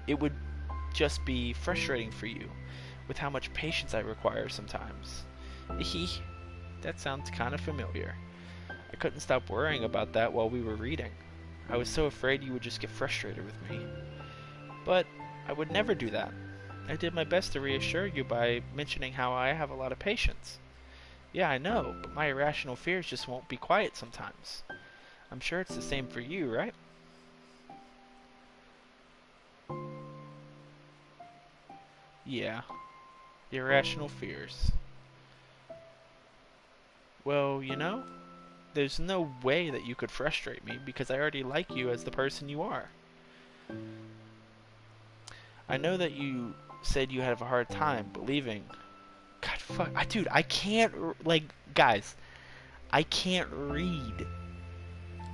frustrating for you with how much patience I require sometimes. Ehe, that sounds kind of familiar. I couldn't stop worrying about that while we were reading. I was so afraid you would just get frustrated with me. But I would never do that. I did my best to reassure you by mentioning how I have a lot of patience. Yeah, I know, but my irrational fears just won't be quiet sometimes. I'm sure it's the same for you, right? Yeah, the irrational fears. Well, there's no way that you could frustrate me because I already like you as the person you are. I know that you said you have a hard time believing. God, fuck. Dude, I can't, guys, I can't read.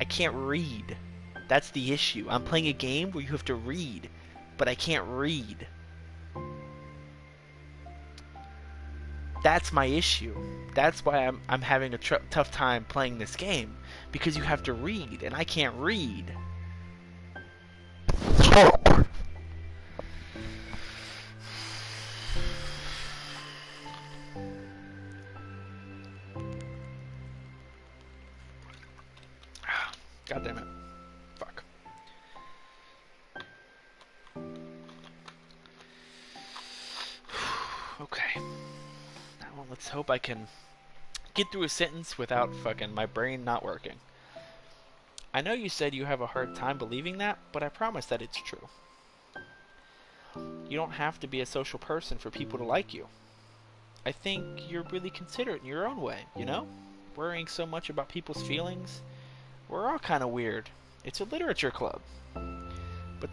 I can't read. That's the issue. I'm playing a game where you have to read, but I can't read. That's my issue. That's why I'm having a tough time playing this game, because you have to read, and I can't read. God damn it. Fuck. Okay. Now let's hope I can get through a sentence without fucking my brain not working. I know you said you have a hard time believing that, but I promise that it's true. You don't have to be a social person for people to like you. I think you're really considerate in your own way, Worrying so much about people's feelings. We're all kind of weird. It's a literature club. But it's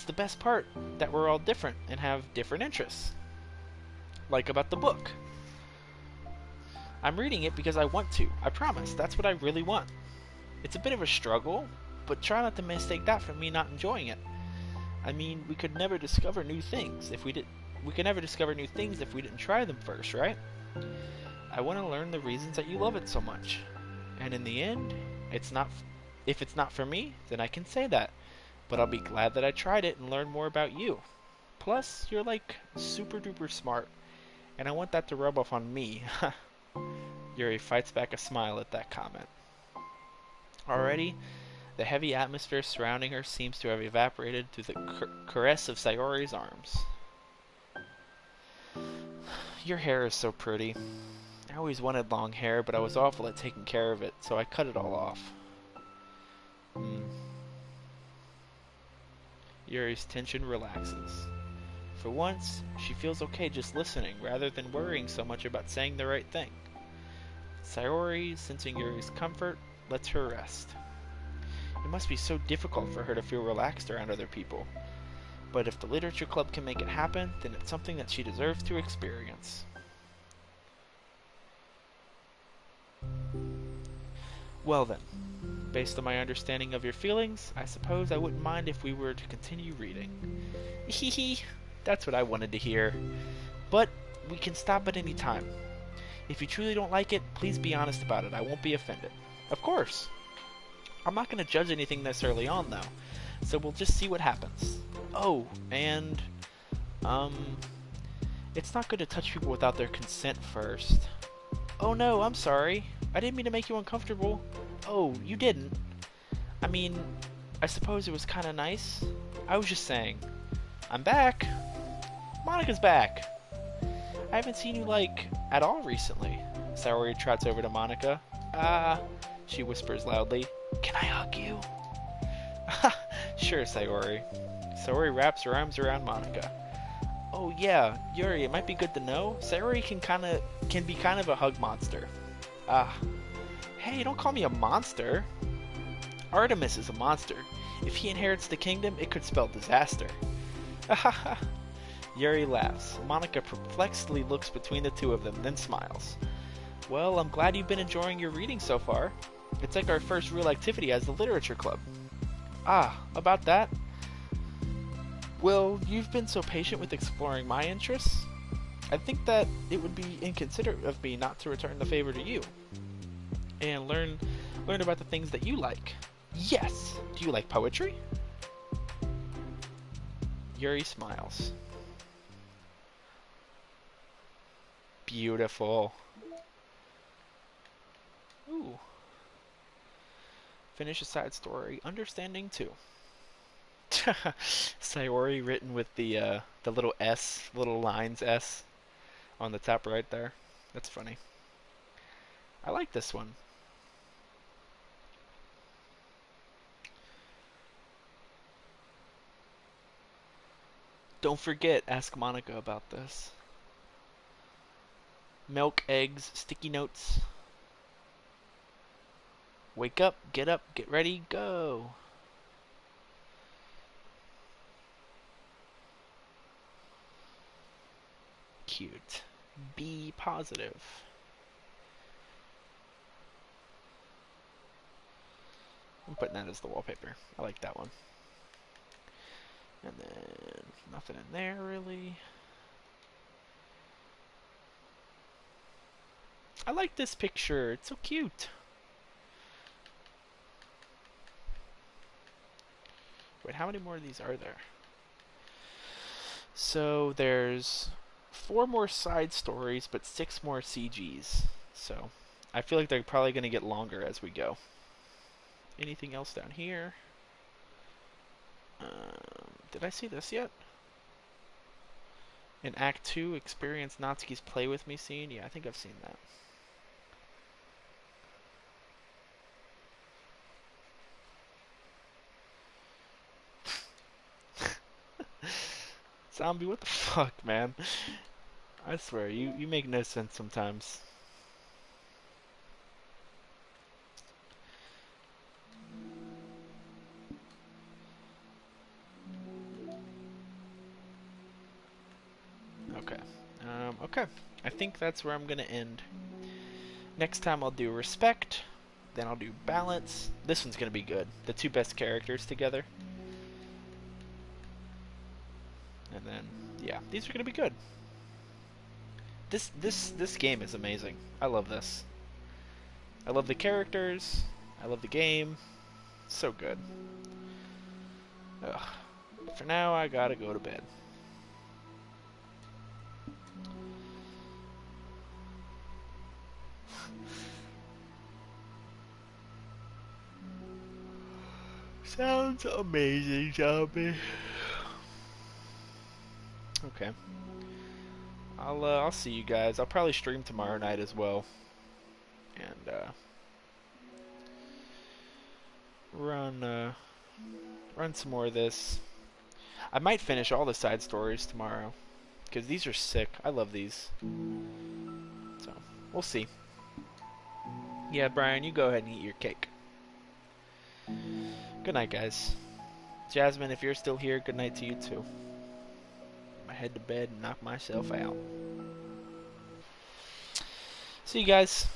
the best part that we're all different and have different interests. Like about the book. I'm reading it because I want to. I promise. That's what I really want. It's a bit of a struggle, but try not to mistake that for me not enjoying it. I mean, we could never discover new things if we didn't try them first, right? I want to learn the reasons that you love it so much. And in the end, if it's not for me, then I can say that. But I'll be glad that I tried it and learned more about you. Plus, you're like super duper smart, and I want that to rub off on me. Yuri fights back a smile at that comment. Already, the heavy atmosphere surrounding her seems to have evaporated through the caress of Sayori's arms. Your hair is so pretty. I always wanted long hair, but I was awful at taking care of it, so I cut it all off. Yuri's tension relaxes. For once, she feels okay just listening, rather than worrying so much about saying the right thing. Sayori, sensing Yuri's comfort, lets her rest. It must be so difficult for her to feel relaxed around other people. But if the literature club can make it happen, then it's something that she deserves to experience. Well then, based on my understanding of your feelings, I suppose I wouldn't mind if we were to continue reading. Hehe, that's what I wanted to hear. But we can stop at any time. If you truly don't like it, please be honest about it. I won't be offended. Of course. I'm not going to judge anything this early on, though. So we'll just see what happens. Oh, and it's not good to touch people without their consent first. Oh no, I'm sorry. I didn't mean to make you uncomfortable. Oh, you didn't. I mean, I suppose it was kind of nice. I was just saying. I'm back. Monika's back. I haven't seen you, at all recently. Sayori trots over to Monika. She whispers loudly. Can I hug you? Sure, Sayori. Sayori wraps her arms around Monika. Oh yeah, Yuri, it might be good to know. Sayori can be kind of a hug monster. Hey, don't call me a monster. Artemis is a monster. If he inherits the kingdom, it could spell disaster. Yuri laughs. Monika perplexedly looks between the two of them, then smiles. Well, I'm glad you've been enjoying your reading so far. It's like our first real activity as the literature club. About that. Well, you've been so patient with exploring my interests. I think that it would be inconsiderate of me not to return the favor to you and learn about the things that you like. Yes. Do you like poetry? Yuri smiles. Beautiful. Ooh. Finish a side story. Understanding too. Sayori written with the little S, little lines S on the top right there. That's funny. I like this one. Don't forget, ask Monica about this. Milk, eggs, sticky notes. Wake up, get ready, go. Cute. Be positive. I'm putting that as the wallpaper. I like that one. And then nothing in there really. I like this picture. It's so cute. Wait, how many more of these are there? So there's 4 more side stories, but 6 more CGs. So I feel like they're probably going to get longer as we go. Anything else down here? Did I see this yet? In Act 2, experience Natsuki's play with me scene. Yeah, I think I've seen that. Zombie, what the fuck, man? I swear, you make no sense sometimes. Okay. Okay. I think that's where I'm gonna end. Next time I'll do respect, then I'll do balance. This one's gonna be good. The 2 best characters together. And then, yeah, these are gonna be good. This game is amazing. I love this. I love the characters. I love the game. So good. Ugh. But for now, I gotta go to bed. Sounds amazing, zombie. Okay. I'll see you guys. I'll probably stream tomorrow night as well. And run run some more of this. I might finish all the side stories tomorrow because these are sick. I love these. So, we'll see. Yeah, Brian, you go ahead and eat your cake. Good night, guys. Jasmine, if you're still here, good night to you too. I head to bed and knock myself out. See you guys.